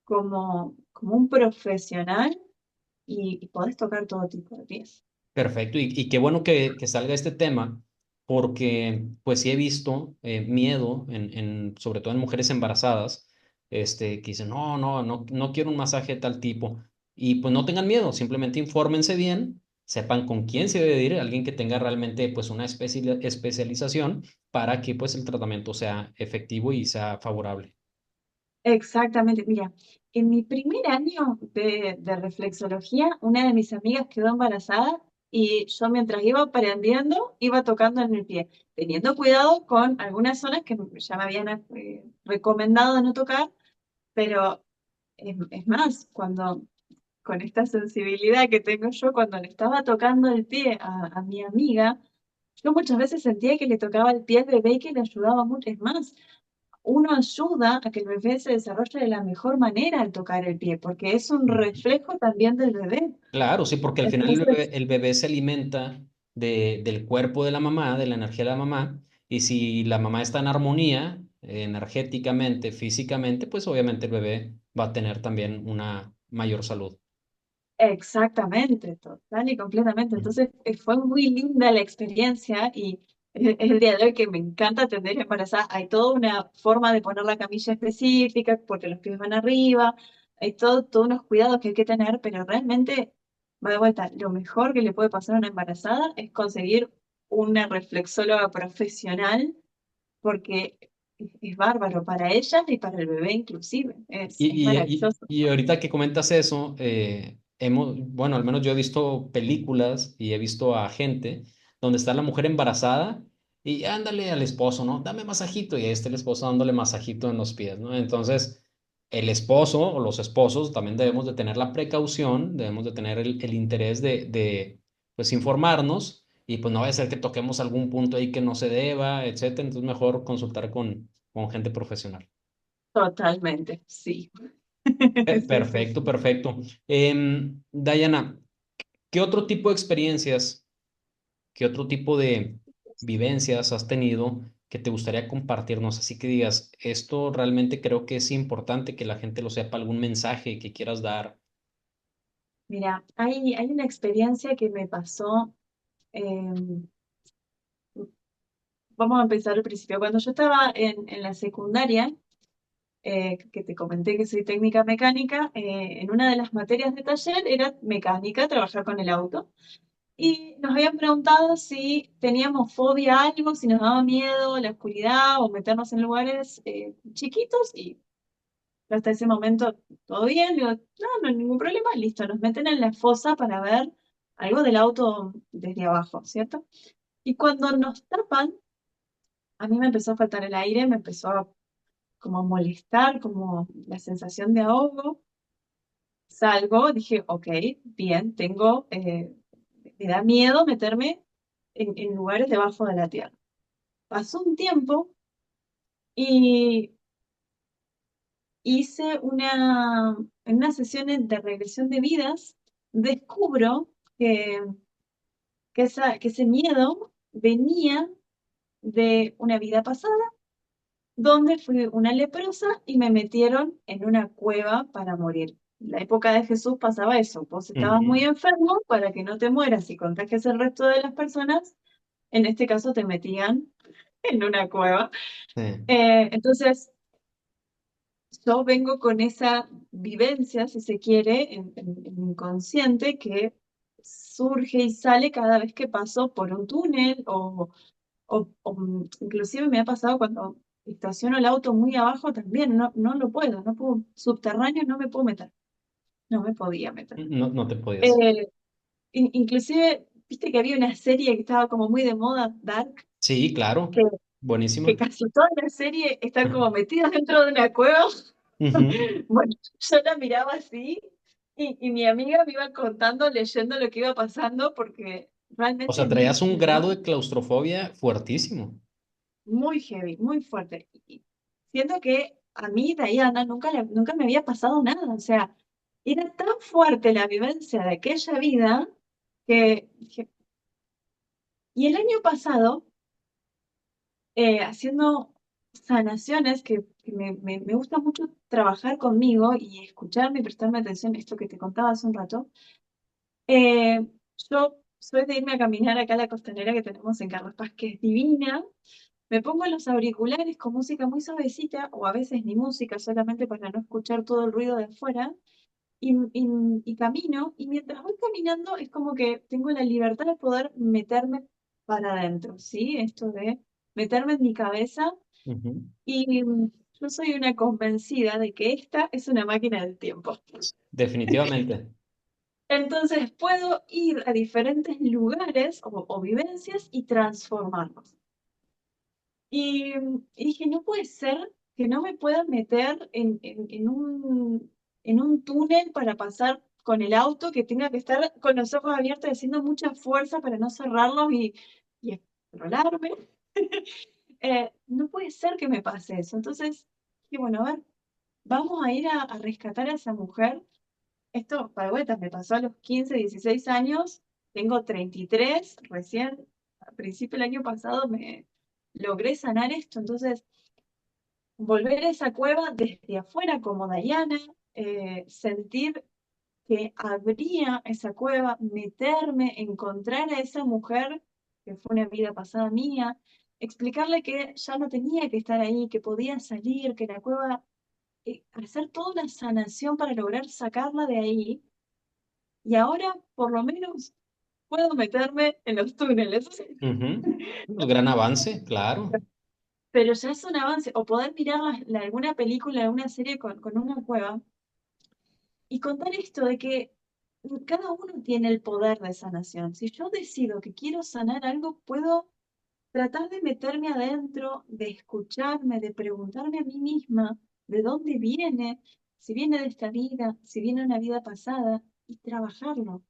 como un profesional y podés tocar todo tipo de pies. Perfecto, y qué bueno que salga este tema, porque pues sí he visto miedo, sobre todo en mujeres embarazadas, que dicen, no quiero un masaje de tal tipo, y pues no tengan miedo, simplemente infórmense bien, sepan con quién se debe ir, alguien que tenga realmente pues una especialización para que pues el tratamiento sea efectivo y sea favorable. Exactamente, mira, en mi primer año de reflexología, una de mis amigas quedó embarazada y yo mientras iba aprendiendo, iba tocando en el pie, teniendo cuidado con algunas zonas que ya me habían recomendado no tocar, pero es más, cuando con esta sensibilidad que tengo yo, cuando le estaba tocando el pie a mi amiga, yo muchas veces sentía que le tocaba el pie al bebé y que le ayudaba mucho. Es más, uno ayuda a que el bebé se desarrolle de la mejor manera al tocar el pie, porque es un Ujú. reflejo también del bebé. Claro, sí, porque al final Entonces, el bebé se alimenta del cuerpo de la mamá, de la energía de la mamá, y si la mamá está en armonía, energéticamente, físicamente, pues obviamente el bebé va a tener también una mayor salud. exactamente, total y completamente. Ujú. Entonces, fue muy linda la experiencia y es el día de hoy que me encanta atender embarazada. Hay toda una forma de poner la camilla específica porque los pies van arriba, hay todos unos cuidados que hay que tener, pero realmente, va de vuelta, lo mejor que le puede pasar a una embarazada es conseguir una reflexóloga profesional porque es bárbaro para ella y para el bebé inclusive. Es maravilloso. Y ahorita que comentas eso, bueno, al menos yo he visto películas y he visto a gente donde está la mujer embarazada y ándale al esposo, ¿no? Dame masajito y ahí está el esposo dándole masajito en los pies, ¿no? Entonces, el esposo o los esposos también debemos de tener la precaución, debemos de tener el interés pues, informarnos y pues no vaya a ser que toquemos algún punto ahí que no se deba, etcétera. Entonces, mejor consultar con gente profesional. Totalmente, sí. Sí, sí, Perfecto, sí. perfecto. Diana, ¿qué otro tipo de experiencias, qué otro tipo de vivencias has tenido que te gustaría compartirnos? Así que digas, esto realmente creo que es importante que la gente lo sepa, algún mensaje que quieras dar. Mira, hay una experiencia que me pasó, eh, vamos a empezar al principio. Cuando yo estaba en la secundaria, que te comenté que soy técnica mecánica, en una de las materias de taller era mecánica, trabajar con el auto. Y nos habían preguntado si teníamos fobia a algo, si nos daba miedo la oscuridad o meternos en lugares chiquitos. Y hasta ese momento, todo bien. Digo, no, no hay ningún problema, listo. Nos meten en la fosa para ver algo del auto desde abajo, ¿cierto? Y cuando nos tapan, a mí me empezó a faltar el aire, me empezó como a molestar, como la sensación de ahogo. Salgo, dije, ok, bien, me da miedo meterme en lugares debajo de la tierra. Pasó un tiempo y hice en una sesión de regresión de vidas, descubro que, que ese miedo venía de una vida pasada, donde fui una leprosa y me metieron en una cueva para morir. En la época de Jesús pasaba eso, vos estabas Ujú. muy enfermo para que no te mueras y contagies el resto de las personas, en este caso te metían en una cueva. Sí. Entonces, yo vengo con esa vivencia, si se quiere, en mi inconsciente que surge y sale cada vez que paso por un túnel o inclusive me ha pasado cuando estaciono el auto muy abajo también, no lo puedo, no puedo, subterráneo no me puedo meter, no me podía meter. No, no te podías. Eh, inclusive, viste que había una serie que estaba como muy de moda, Dark, Sí, claro. que, que Buenísima. casi toda la serie están como metidas dentro de una cueva. Ujú. Bueno, yo la miraba así y mi amiga me iba contando, leyendo lo que iba pasando, porque O realmente sea, traías un me daba grado de claustrofobia fuertísimo. muy heavy, muy fuerte. Y siento que a mí, Diana, nunca me había pasado nada. O sea, era tan fuerte la vivencia de aquella vida que dije, y el año pasado, haciendo sanaciones, que me gusta mucho trabajar conmigo y escucharme y prestarme atención, esto que te contaba hace un rato. Eh, yo soy de irme a caminar acá a la costanera que tenemos en Carlos Paz, que es divina. Me pongo los auriculares con música muy suavecita, o a veces ni música, solamente para no escuchar todo el ruido de afuera, y camino, y mientras voy caminando es como que tengo la libertad de poder meterme para adentro, ¿sí? Esto de meterme en mi cabeza, Ujú. y yo soy una convencida de que esta es una máquina del tiempo. Definitivamente. Entonces puedo ir a diferentes lugares o vivencias y transformarlos. Y dije, no puede ser que no me pueda meter en un túnel para pasar con el auto, que tenga que estar con los ojos abiertos haciendo mucha fuerza para no cerrarlos y escrolarme. No puede ser que me pase eso. Entonces, dije, bueno, a ver, vamos a ir a rescatar a esa mujer. Esto, para vueltas, me pasó a los 15, 16 años, tengo 33, recién a principio del año pasado me logré sanar esto, entonces volver a esa cueva desde afuera como Diana, sentir que abría esa cueva, meterme, encontrar a esa mujer que fue una vida pasada mía, explicarle que ya no tenía que estar ahí, que podía salir, que la cueva, hacer toda una sanación para lograr sacarla de ahí. Y ahora, por lo menos, puedo meterme en los túneles. Ujú. Un gran avance, claro. Pero ya es un avance. O poder mirar alguna película, alguna serie con una cueva y contar esto de que cada uno tiene el poder de sanación. Si yo decido que quiero sanar algo, puedo tratar de meterme adentro, de escucharme, de preguntarme a mí misma de dónde viene, si viene de esta vida, si viene de una vida pasada, y trabajarlo.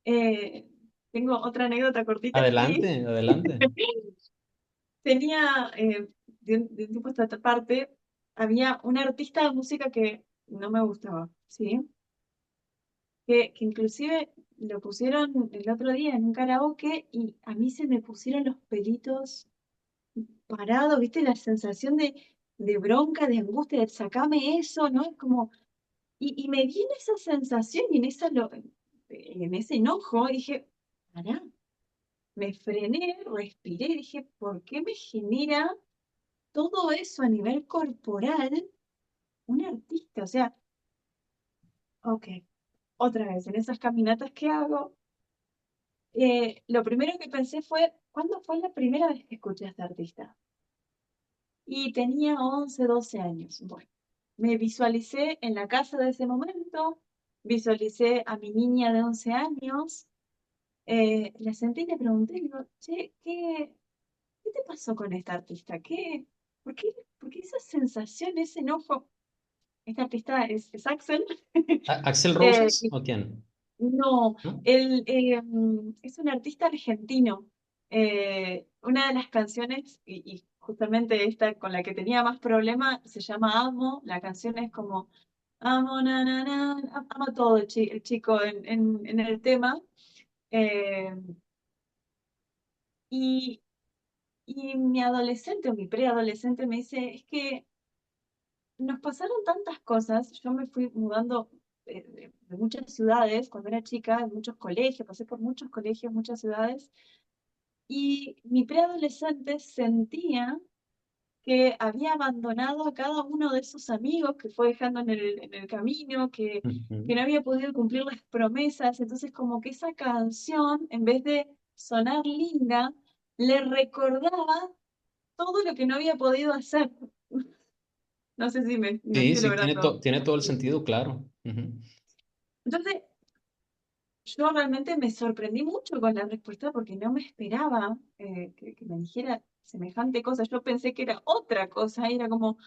Eh, tengo otra anécdota cortita aquí. Adelante, adelante. Tenía, de un tiempo a esta parte, había un artista de música que no me gustaba, ¿sí? Que inclusive lo pusieron el otro día en un karaoke y a mí se me pusieron los pelitos parados, ¿viste? La sensación de bronca, de angustia, de sacame eso, ¿no? Es como, y me di en esa sensación y en ese enojo, y dije, pará, me frené, respiré y dije, ¿por qué me genera todo eso a nivel corporal un artista? O sea, ok, otra vez, en esas caminatas que hago, lo primero que pensé fue, ¿cuándo fue la primera vez que escuché a este artista? Y tenía 11 12 años. Bueno, me visualicé en la casa de ese momento, visualicé a mi niña de 11 años, la senté y le pregunté, digo, che, ¿qué te pasó con esta artista? ¿Por qué, por qué esa sensación, ese enojo? Esta artista es Axel. ¿Axel Eh, Roses o quién? no, ¿No? él es un artista argentino. Una de las canciones, y justamente esta con la que tenía más problema, se llama Amo. La canción es como Amo, na, na, na, ama todo el chico en el tema. Eh, y, y mi adolescente o mi preadolescente me dice, es que nos pasaron tantas cosas. Yo me fui mudando de muchas ciudades cuando era chica, de muchos colegios, pasé por muchos colegios, muchas ciudades, y mi preadolescente sentía que había abandonado a cada uno de esos amigos que fue dejando en el camino, que Ujú. no había podido cumplir las promesas. Entonces, como que esa canción, en vez de sonar linda, le recordaba todo lo que no había podido hacer. No sé si me Sí, estoy sí, logrando. tiene todo el sentido, claro. Ujú. Entonces, yo realmente me sorprendí mucho con la respuesta porque no me esperaba que me dijera semejante cosa. Yo pensé que era otra cosa, y era como,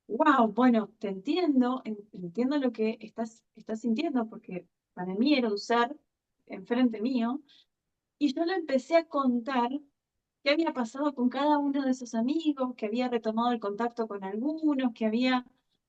wow, bueno, te entiendo, entiendo lo que estás sintiendo, porque para mí era un ser enfrente mío, y yo le empecé a contar qué había pasado con cada uno de esos amigos, que había retomado el contacto con algunos, que había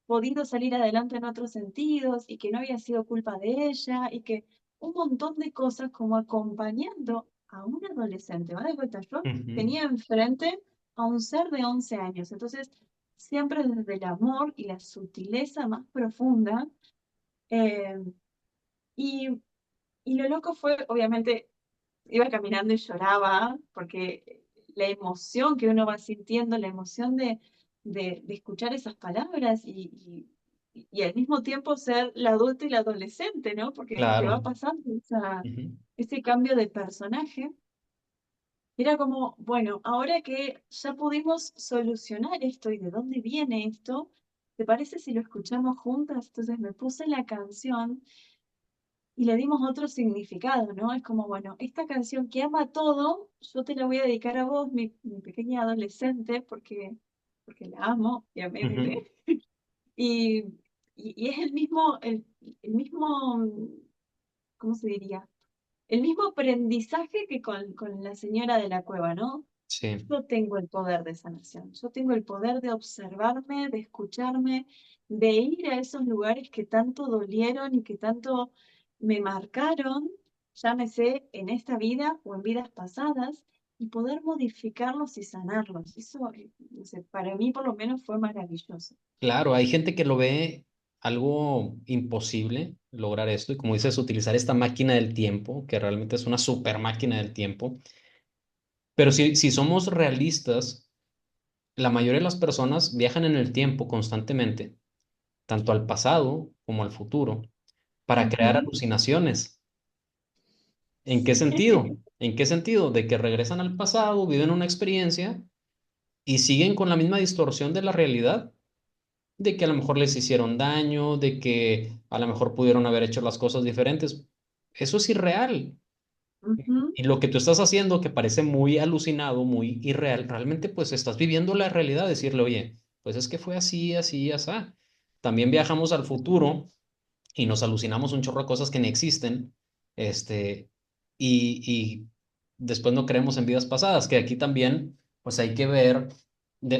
podido salir adelante en otros sentidos y que no había sido culpa de ella y que un montón de cosas como acompañando a un adolescente. ¿Vale? De cuenta, yo Ujú. tenía enfrente a un ser de 11 años, entonces siempre desde el amor y la sutileza más profunda. eh, y, y lo loco fue, obviamente, iba caminando y lloraba, porque la emoción que uno va sintiendo, la emoción de escuchar esas palabras y al mismo tiempo ser la adulta y la adolescente, ¿no? Porque te va Claro. pasando Ujú. ese cambio de personaje. Era como, bueno, ahora que ya pudimos solucionar esto y de dónde viene esto, ¿te parece si lo escuchamos juntas? Entonces me puse la canción y le dimos otro significado, ¿no? Es como, bueno, esta canción que ama todo, yo te la voy a dedicar a vos, mi pequeña adolescente, porque la amo, Ujú. obviamente. Y, y es el mismo, ¿cómo se diría? El mismo aprendizaje que con la señora de la cueva, ¿no? Sí. Yo tengo el poder de sanación, yo tengo el poder de observarme, de escucharme, de ir a esos lugares que tanto dolieron y que tanto me marcaron, llámese en esta vida o en vidas pasadas, y poder modificarlos y sanarlos. Eso, no sé, para mí por lo menos fue maravilloso. Claro, hay gente que lo ve algo imposible lograr esto y como dices, utilizar esta máquina del tiempo, que realmente es una super máquina del tiempo. Pero si somos realistas, la mayoría de las personas viajan en el tiempo constantemente, tanto al pasado como al futuro, para crear Ujú. alucinaciones. ¿En qué Sí. sentido? ¿En qué sentido? De que regresan al pasado, viven una experiencia y siguen con la misma distorsión de la realidad, de que a lo mejor les hicieron daño, de que a lo mejor pudieron haber hecho las cosas diferentes. Eso es irreal. Ujú, Y lo que tú estás haciendo, que parece muy alucinado, muy irreal, realmente pues estás viviendo la realidad, decirle, oye, pues es que fue así, así, así. También viajamos al futuro y nos alucinamos un chorro de cosas que ni existen, este, y después no creemos en vidas pasadas, que aquí también, pues hay que ver,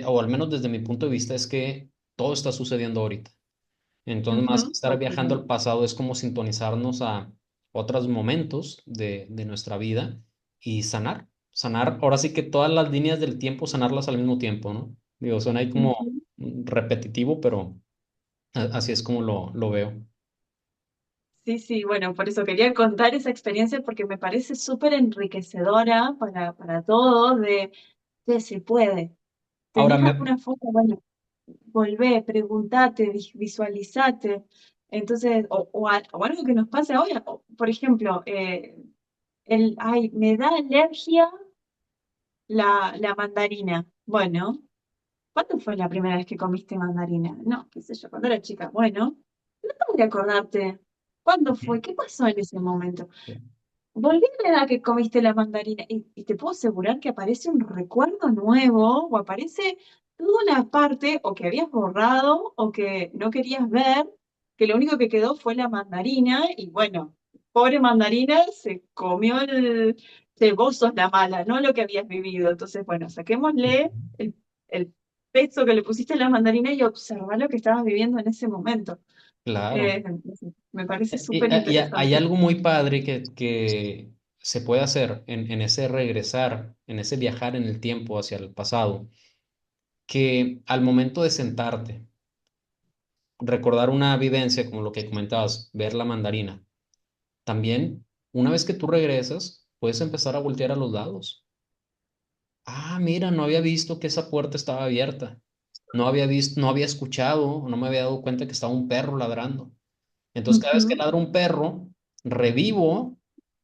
o al menos desde mi punto de vista, es que todo está sucediendo ahorita. Entonces, más que ujú, estar viajando al totalmente. pasado, es como sintonizarnos a otros momentos de nuestra vida y sanar. Sanar, ahora sí que todas las líneas del tiempo, sanarlas al mismo tiempo, ¿no? Digo, suena ahí como Ujú. repetitivo, pero así es como lo veo. Sí, sí, bueno, por eso quería contar esa experiencia porque me parece súper enriquecedora para todos de se puede. Ahora, ¿Tenés alguna forma? Bueno, volvé, preguntate, visualizate. Entonces, o algo que nos pase ahora, por ejemplo, ay, me da alergia la mandarina. Bueno, ¿cuándo fue la primera vez que comiste mandarina? No, qué sé yo, cuando era chica. Bueno, trata de acordarte. ¿Cuándo ujú, fue? ¿Qué pasó en ese momento? Volví a la edad que comiste la mandarina y te puedo asegurar que aparece un recuerdo nuevo o aparece toda una parte o que habías borrado o que no querías ver, que lo único que quedó fue la mandarina y bueno, pobre mandarina se comió vos sos la mala, no lo que habías vivido. Entonces, bueno, saquémosle ujú. el peso que le pusiste a la mandarina y observar lo que estabas viviendo en ese momento. Claro. Me parece Y, súper hay interesante. algo muy padre que se puede hacer en ese regresar, en ese viajar en el tiempo hacia el pasado, que al momento de sentarte, recordar una vivencia como lo que comentabas, ver la mandarina. También, una vez que tú regresas, puedes empezar a voltear a los lados. Ah, mira, no había visto que esa puerta estaba abierta. No había visto, no había escuchado, no me había dado cuenta que estaba un perro ladrando. Entonces, cada vez que Ujú, ladra un perro, revivo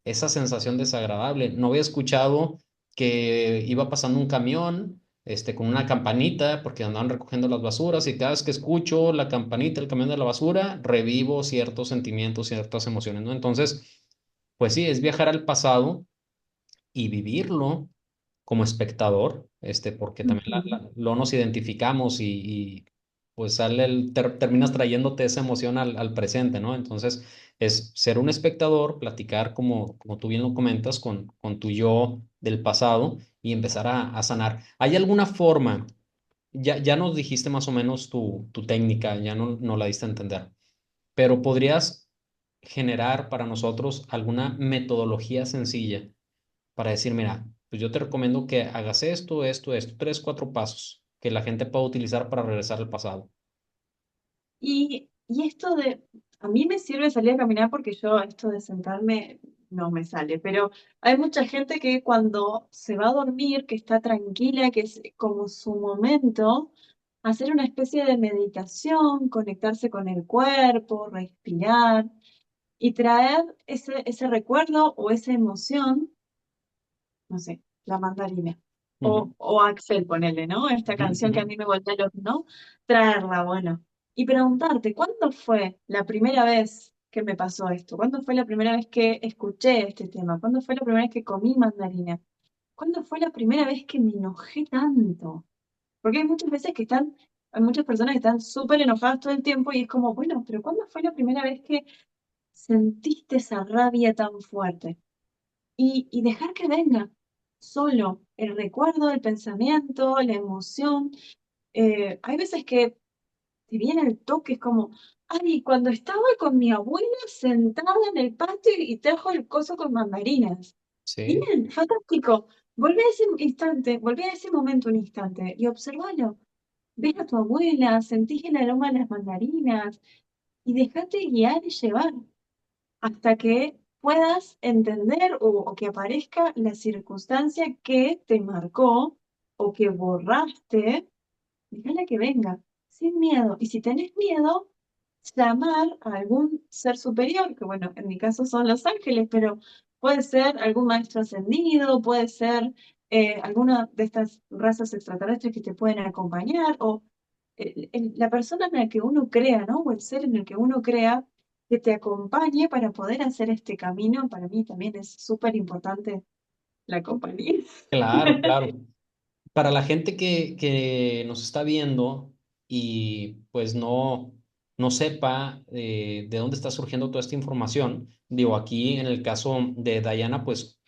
esa sensación desagradable. No había escuchado que iba pasando un camión, con una campanita, porque andaban recogiendo las basuras, y cada vez que escucho la campanita, el camión de la basura, revivo ciertos sentimientos, ciertas emociones, ¿no? Entonces, pues sí, es viajar al pasado y vivirlo como espectador, porque también ujú. lo nos identificamos pues terminas trayéndote esa emoción al presente, ¿no? Entonces, es ser un espectador, platicar como tú bien lo comentas con tu yo del pasado y empezar a sanar. ¿Hay alguna forma? Ya nos dijiste más o menos tu técnica, ya no la diste a entender, pero ¿podrías generar para nosotros alguna metodología sencilla para decir, mira, pues yo te recomiendo que hagas esto, esto, esto, tres, cuatro pasos que la gente pueda utilizar para regresar al pasado? Y esto a mí me sirve salir a caminar porque yo esto de sentarme no me sale, pero hay mucha gente que cuando se va a dormir, que está tranquila, que es como su momento, hacer una especie de meditación, conectarse con el cuerpo, respirar y traer ese recuerdo o esa emoción, no sé, la mandarina. Ujú, O Axel, ponele, ¿no? Esta ujú, canción que ujú. a mí me volvió loco, ¿no? Traerla, bueno. Y preguntarte, ¿cuándo fue la primera vez que me pasó esto? ¿Cuándo fue la primera vez que escuché este tema? ¿Cuándo fue la primera vez que comí mandarina? ¿Cuándo fue la primera vez que me enojé tanto? Porque hay muchas veces hay muchas personas que están súper enojadas todo el tiempo y es como, bueno, pero ¿cuándo fue la primera vez que sentiste esa rabia tan fuerte? Y dejar que venga. solo. El recuerdo, el pensamiento, la emoción. Hay veces que te viene el toque, es como, ay, cuando estaba con mi abuela sentada en el patio y trajo el coso con mandarinas. Sí, Bien, fantástico. Volvé a ese instante, volvé a ese momento un instante y observalo. Ves a tu abuela, sentís el aroma de las mandarinas y dejate guiar y llevar hasta que puedas entender o que aparezca la circunstancia que te marcó o que borraste. Déjala que venga, sin miedo. Y si tenés miedo, llamar a algún ser superior, que bueno, en mi caso son los ángeles, pero puede ser algún maestro ascendido, puede ser alguna de estas razas extraterrestres que te pueden acompañar, o la persona en la que uno crea, ¿no? O el ser en el que uno crea, que te acompañe para poder hacer este camino. Para mí también es súper importante la compañía. claro, claro. Para la gente que nos está viendo y pues no sepa de dónde está surgiendo toda esta información, digo, aquí en el caso de Diana, pues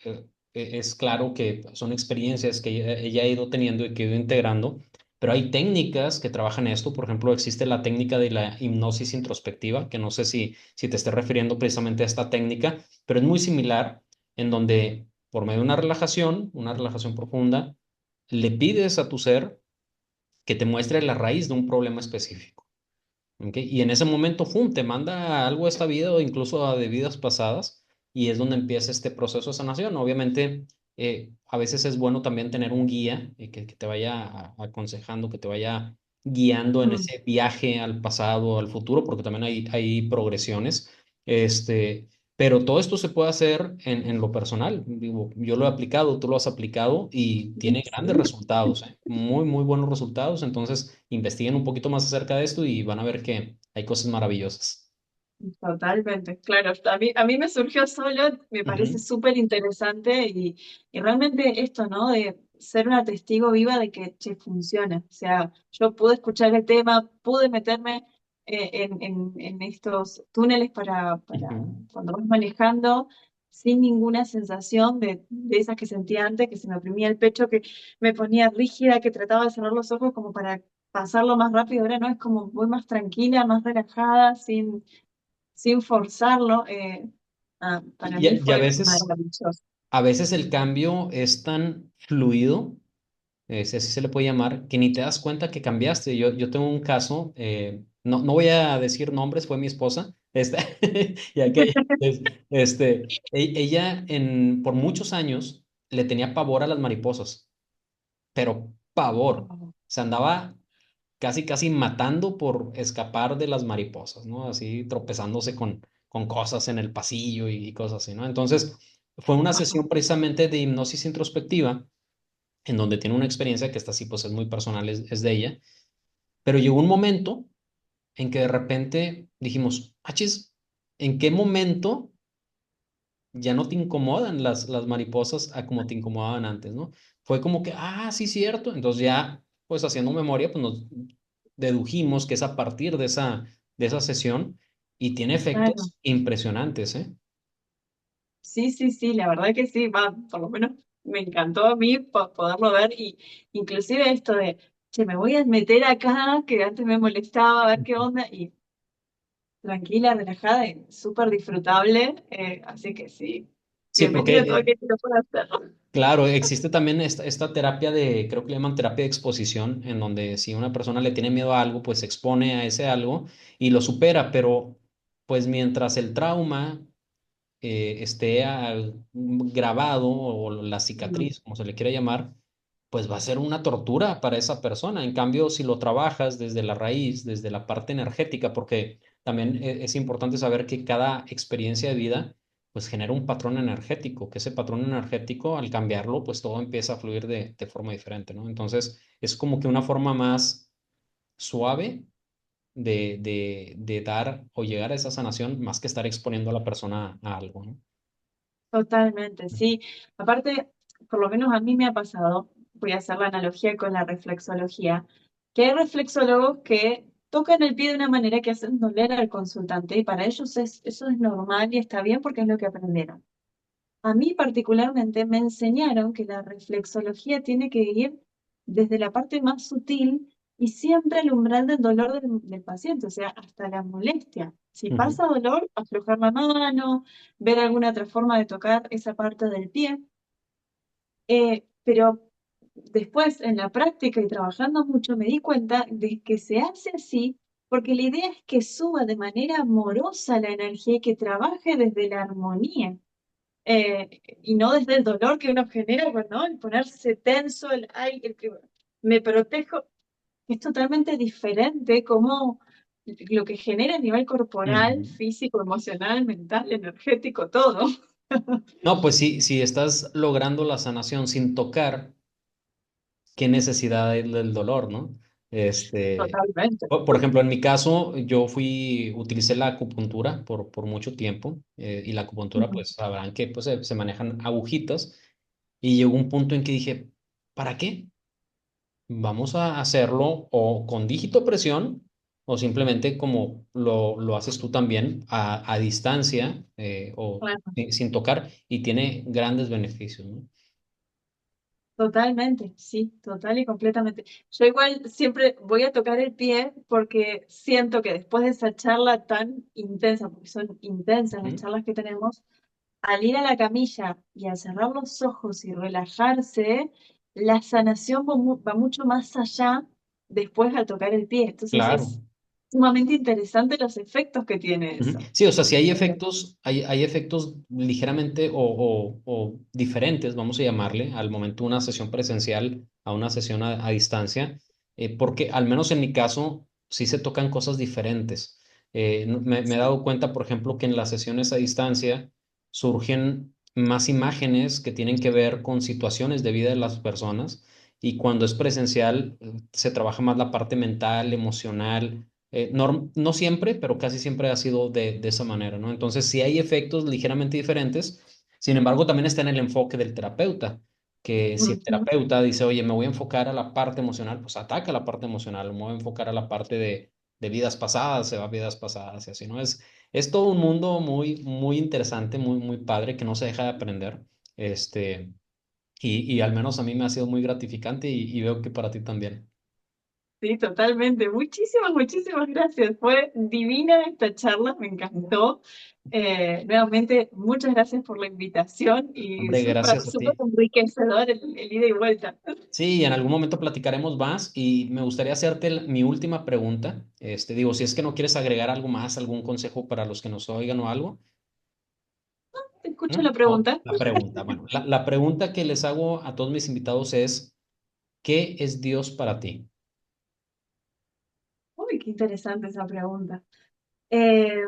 es claro que son experiencias que ella ha ido teniendo y que ha ido integrando, pero hay técnicas que trabajan esto. Por ejemplo, existe la técnica de la hipnosis introspectiva, que no sé si te esté refiriendo precisamente a esta técnica, pero es muy similar en donde por medio de una relajación profunda, le pides a tu ser que te muestre la raíz de un problema específico. ¿Ok? Y en ese momento, ¡fum!, te manda algo a esta vida o incluso a de vidas pasadas y es donde empieza este proceso de sanación. Obviamente, a veces es bueno también tener un guía que te vaya aconsejando, que te vaya guiando en Mm, ese viaje al pasado, al futuro, porque también hay progresiones. Pero todo esto se puede hacer en lo personal. Digo, yo lo he aplicado, tú lo has aplicado y tiene grandes sí. resultados, ¿eh? Muy, muy buenos resultados. Entonces, investiguen un poquito más acerca de esto y van a ver que hay cosas maravillosas. Totalmente, claro. A mí me surgió solo, me parece Ujú, súper interesante y realmente esto, ¿no? De ser una testigo viva de que, che, funciona. O sea, yo pude escuchar el tema, pude meterme en estos túneles para ujú. cuando vas manejando sin ninguna sensación de esas que sentía antes, que se me oprimía el pecho, que me ponía rígida, que trataba de cerrar los ojos como para pasarlo más rápido. Ahora no, es como voy más tranquila, más relajada, sin forzarlo. Para Y, mí y fue maravilloso. a veces el cambio es tan fluido, si así se le puede llamar, que ni te das cuenta que cambiaste. Yo tengo un caso, no voy a decir nombres, fue mi esposa, ya que ella por muchos años le tenía pavor a las mariposas, pero pavor. Se andaba casi, casi matando por escapar de las mariposas, ¿no? Así tropezándose con cosas en el pasillo y cosas así, ¿no? Entonces, fue una Wow. sesión precisamente de hipnosis introspectiva en donde tiene una experiencia que esta sí pues es muy personal, es de ella, pero llegó un momento en que de repente dijimos, achis, ¿en qué momento ya no te incomodan las mariposas a como te incomodaban antes, ¿no? Fue como que, sí, cierto. Entonces ya, pues haciendo memoria, pues nos dedujimos que es a partir de esa sesión y tiene Claro. efectos impresionantes, ¿eh? Sí, sí, sí, la verdad que sí, va, por lo menos me encantó a mí poderlo ver y inclusive esto de, che, me voy a meter acá, que antes me molestaba, a ver qué onda, y tranquila, relajada y súper disfrutable, así que sí, Sí, porque, bienvenido todo el que lo pueda hacer. claro, existe también esta terapia creo que le llaman terapia de exposición, en donde si una persona le tiene miedo a algo, pues se expone a ese algo y lo supera, pero pues mientras el trauma esté grabado o la Mm, cicatriz, como se le quiera llamar, pues va a ser una tortura para esa persona. En cambio, si lo trabajas desde la raíz, desde la parte energética, porque también es importante saber que cada experiencia de vida pues genera un patrón energético, que ese patrón energético al cambiarlo, pues todo empieza a fluir de forma diferente, ¿no? Entonces, es como que una forma más suave de dar o llegar a esa sanación más que estar exponiendo a la persona a algo, ¿no? totalmente, sí. Aparte, por lo menos a mí me ha pasado, voy a hacer la analogía con la reflexología, que hay reflexólogos que tocan el pie de una manera que hacen doler al consultante y para ellos eso es normal y está bien porque es lo que aprendieron. a mí particularmente me enseñaron que la reflexología tiene que ir desde la parte más sutil y siempre al umbral del dolor del paciente, o sea, hasta la molestia. Si Ujú, pasa dolor, aflojar la mano, ver alguna otra forma de tocar esa parte del pie. Pero después, en la práctica y trabajando mucho, me di cuenta de que se hace así porque la idea es que suba de manera amorosa la energía y que trabaje desde la armonía, y no desde el dolor que uno genera, pues, ¿no? El ponerse tenso, ay, el que me protejo, es totalmente diferente como lo que genera a nivel corporal, ujú. físico, emocional, mental, energético, todo. No, pues sí, si estás logrando la sanación sin tocar, qué necesidad hay del dolor, ¿no? Este, Totalmente. por ejemplo, en mi caso, utilicé la acupuntura por mucho tiempo, y la acupuntura, Ujú. pues sabrán que pues, se manejan agujitas, y llegó un punto en que dije, ¿para qué? Vamos a hacerlo o con dígito presión o simplemente como lo haces tú también a distancia, o Claro. sin tocar, y tiene grandes beneficios, ¿no? Totalmente, sí, total y completamente. Yo igual siempre voy a tocar el pie porque siento que después de esa charla tan intensa, porque son intensas las Ujú. charlas que tenemos, al ir a la camilla y al cerrar los ojos y relajarse, la sanación va mucho más allá después al tocar el pie. Entonces Claro. es sumamente interesante los efectos que tiene Ujú. eso. Sí, o sea, si hay efectos, hay efectos ligeramente o diferentes, vamos a llamarle, al momento de una sesión presencial a una sesión a distancia, porque al menos en mi caso sí se tocan cosas diferentes. Me he dado cuenta, por ejemplo, que en las sesiones a distancia surgen más imágenes que tienen que ver con situaciones de vida de las personas, y cuando es presencial se trabaja más la parte mental, emocional. No siempre, pero casi siempre ha sido de esa manera, ¿no? Entonces, sí hay efectos ligeramente diferentes. Sin embargo, también está en el enfoque del terapeuta, que si el Ujú. terapeuta dice, oye, me voy a enfocar a la parte emocional, pues ataca la parte emocional, me voy a enfocar a la parte de vidas pasadas, se va a vidas pasadas y así, ¿no? Es todo un mundo muy, muy interesante, muy, muy padre, que no se deja de aprender. Este, y al menos a mí me ha sido muy gratificante, y veo que para ti también. Sí, totalmente. Muchísimas, muchísimas gracias. Fue divina esta charla, me encantó. Nuevamente, muchas gracias por la invitación y Hombre, súper, gracias a súper ti. enriquecedor el ida y vuelta. Sí, en algún momento platicaremos más, y me gustaría hacerte mi última pregunta. Digo, si es que no quieres agregar algo más, algún consejo para los que nos oigan o algo. Te escucho ¿Mm? la O pregunta. la pregunta. Bueno, la pregunta que les hago a todos mis invitados es, ¿qué es Dios para ti? Uy, qué interesante esa pregunta. Eh,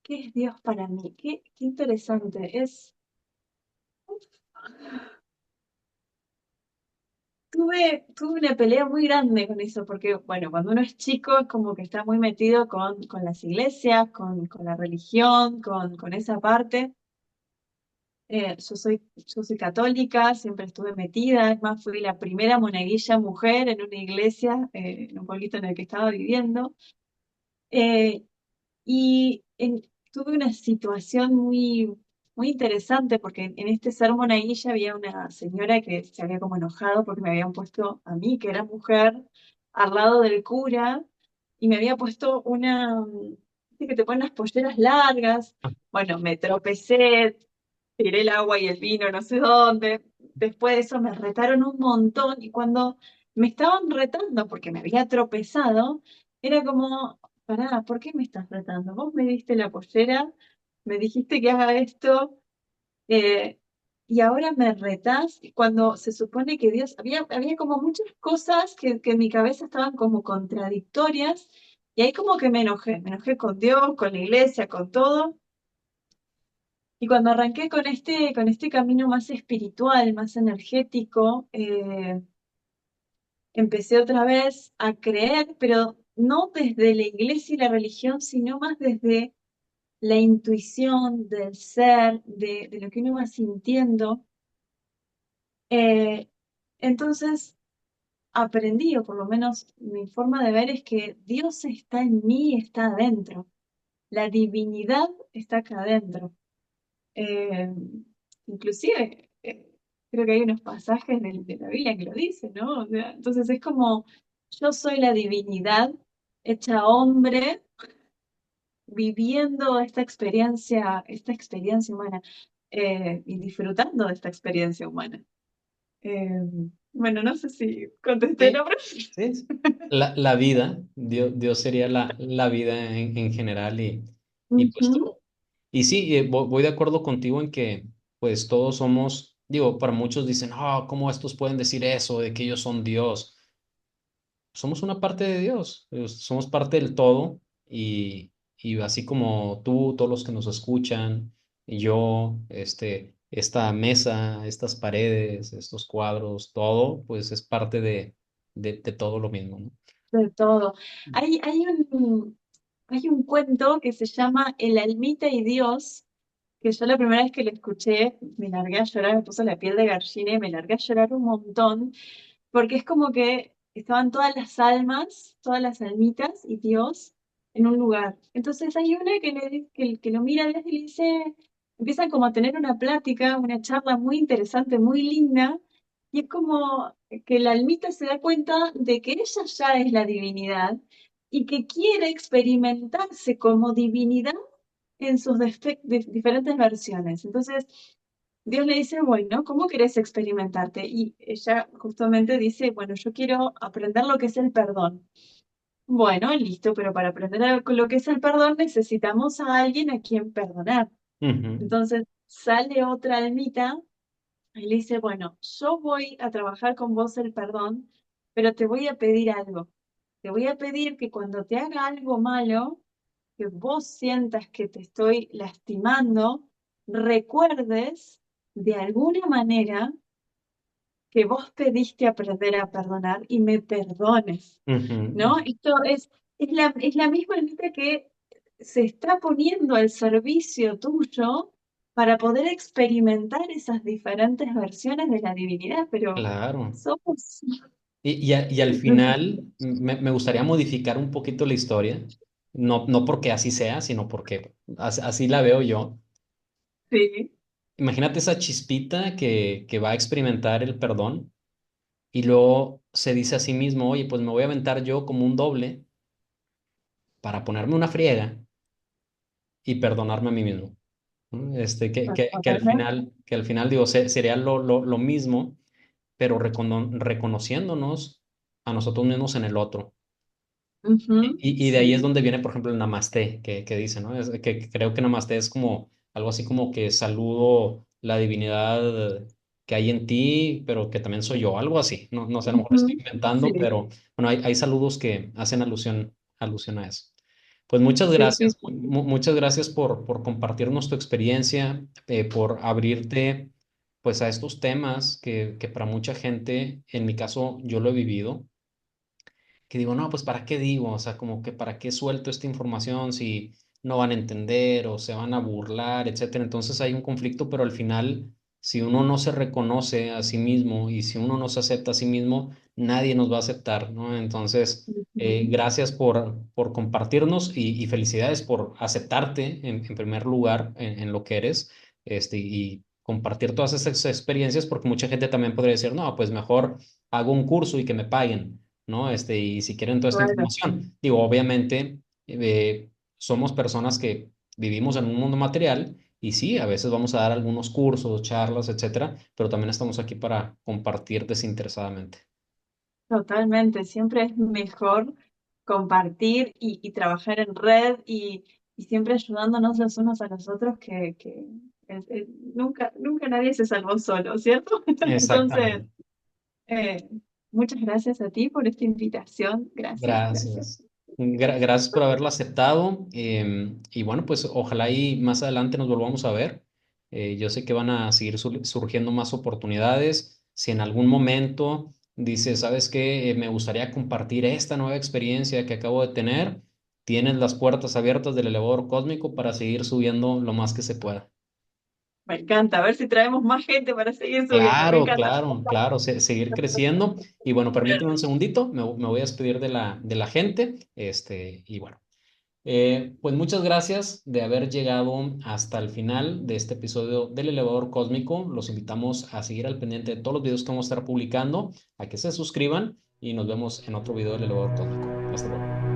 ¿Qué es Dios para mí? Qué interesante. Tuve una pelea muy grande con eso, porque, bueno, cuando uno es chico es como que está muy metido con las iglesias, con la religión, con esa parte. Yo soy católica, siempre estuve metida, es más, fui la primera monaguilla mujer en una iglesia, en un pueblito en el que estaba viviendo. Eh, y tuve una situación muy, muy interesante porque en este ser monaguilla había una señora que se había como enojado porque me habían puesto a mí, que era mujer, al lado del cura, y me había puesto viste que te ponen las polleras largas. Bueno, me tropecé, tiré el agua y el vino, no sé dónde. Después de eso me retaron un montón y cuando me estaban retando porque me había tropezado, era como, pará, ¿por qué me estás retando? Vos me diste la pollera, me dijiste que haga esto, eh, y ahora me retás cuando se supone que Dios, había como muchas cosas que en mi cabeza estaban como contradictorias y ahí como que me enojé con Dios, con la iglesia, con todo. Y cuando arranqué con este camino más espiritual, más energético, empecé otra vez a creer, pero no desde la iglesia y la religión, sino más desde la intuición del ser, de lo que uno va sintiendo. Eh, entonces aprendí, o por lo menos mi forma de ver es que Dios está en mí, está adentro. La divinidad está acá adentro. Eh, inclusive, creo que hay unos pasajes de la Biblia que lo dicen, ¿no? O sea, entonces es como, yo soy la divinidad hecha hombre, viviendo esta experiencia humana, y disfrutando de esta experiencia humana. Eh, bueno, no sé si contesté Sí, la pregunta. sí, sí. La vida, Dios sería la vida en general y pues Ujú. todo. Y sí, voy de acuerdo contigo en que pues todos somos, digo, para muchos dicen, ¿cómo estos pueden decir eso de que ellos son Dios? Somos una parte de Dios, somos parte del todo y así como tú, todos los que nos escuchan, y yo, esta mesa, estas paredes, estos cuadros, todo, pues es parte de todo lo mismo, ¿no? De todo. Hay, hay un, hay un cuento que se llama El almita y Dios, que yo la primera vez que lo escuché me largué a llorar, me puso la piel de gallina y me largué a llorar un montón, porque es como que estaban todas las almas, todas las almitas y Dios en un lugar. Entonces hay una que lo mira a Dios y le dice, empiezan como a tener una plática, una charla muy interesante, muy linda, y es como que la almita se da cuenta de que ella ya es la divinidad y que quiere experimentarse como divinidad en sus diferentes versiones. Entonces, Dios le dice, bueno, ¿cómo querés experimentarte? Y ella justamente dice, bueno, yo quiero aprender lo que es el perdón. Bueno, listo, pero para aprender lo que es el perdón necesitamos a alguien a quien perdonar. Ujú, Entonces sale otra almita y le dice, bueno, yo voy a trabajar con vos el perdón, pero te voy a pedir algo. Te voy a pedir que cuando te haga algo malo, que vos sientas que te estoy lastimando, recuerdes de alguna manera que vos pediste aprender a perdonar y me perdones, ujú. ¿no? Esto es la misma almita que se está poniendo al servicio tuyo para poder experimentar esas diferentes versiones de la divinidad, pero Claro. somos... Y al final me gustaría modificar un poquito la historia, no porque así sea, sino porque así la veo yo. Sí, Imagínate esa chispita que va a experimentar el perdón y luego se dice a sí mismo, oye, pues me voy a aventar yo como un doble para ponerme una friega y perdonarme a mí mismo, ¿no? Que al final digo, sería lo mismo, pero reconociéndonos a nosotros mismos en el otro. ujú, Y de ahí es sí, donde viene, por ejemplo, el namaste, que dice, ¿no? Que creo que namaste es como algo así como que saludo la divinidad que hay en ti, pero que también soy yo, algo así. No sé, a lo mejor estoy ujú, inventando, sí, pero bueno, hay saludos que hacen alusión a eso. Pues muchas sí, sí, gracias, sí. muchas gracias por compartirnos tu experiencia, por abrirte pues a estos temas que para mucha gente, en mi caso, yo lo he vivido que digo, no, pues ¿para qué digo? O sea, como que ¿para qué suelto esta información si no van a entender o se van a burlar, etcétera? Entonces hay un conflicto, pero al final, si uno no se reconoce a sí mismo y si uno no se acepta a sí mismo, nadie nos va a aceptar, ¿no? Entonces, Ujú. gracias por compartirnos y felicidades por aceptarte en primer lugar en lo que eres, y compartir todas esas experiencias, porque mucha gente también podría decir, no, pues mejor hago un curso y que me paguen, ¿no? Y si quieren toda esta Claro, información, digo, obviamente somos personas que vivimos en un mundo material y sí, a veces vamos a dar algunos cursos, charlas, etcétera, pero también estamos aquí para compartir desinteresadamente. totalmente. Siempre es mejor compartir y trabajar en red y siempre ayudándonos los unos a los otros que nunca, nunca nadie se salvó solo, ¿cierto? Entonces, Exactamente. eh, muchas gracias a ti por esta invitación. Gracias, gracias. Gracias. Gracias por haberlo aceptado. Y bueno, pues ojalá y más adelante nos volvamos a ver. Yo sé que van a seguir surgiendo más oportunidades. Si en algún momento dices, ¿sabes qué? Me gustaría compartir esta nueva experiencia que acabo de tener. Tienes las puertas abiertas del elevador cósmico para seguir subiendo lo más que se pueda. Me encanta. A ver si traemos más gente para seguir subiendo. Me Claro, encanta. claro, claro, seguir creciendo. Y bueno, permíteme un segundito, me voy a despedir de la gente. Y bueno. Pues muchas gracias de haber llegado hasta el final de este episodio del Elevador Cósmico. Los invitamos a seguir al pendiente de todos los videos que vamos a estar publicando, a que se suscriban y nos vemos en otro video del Elevador Cósmico. Hasta luego.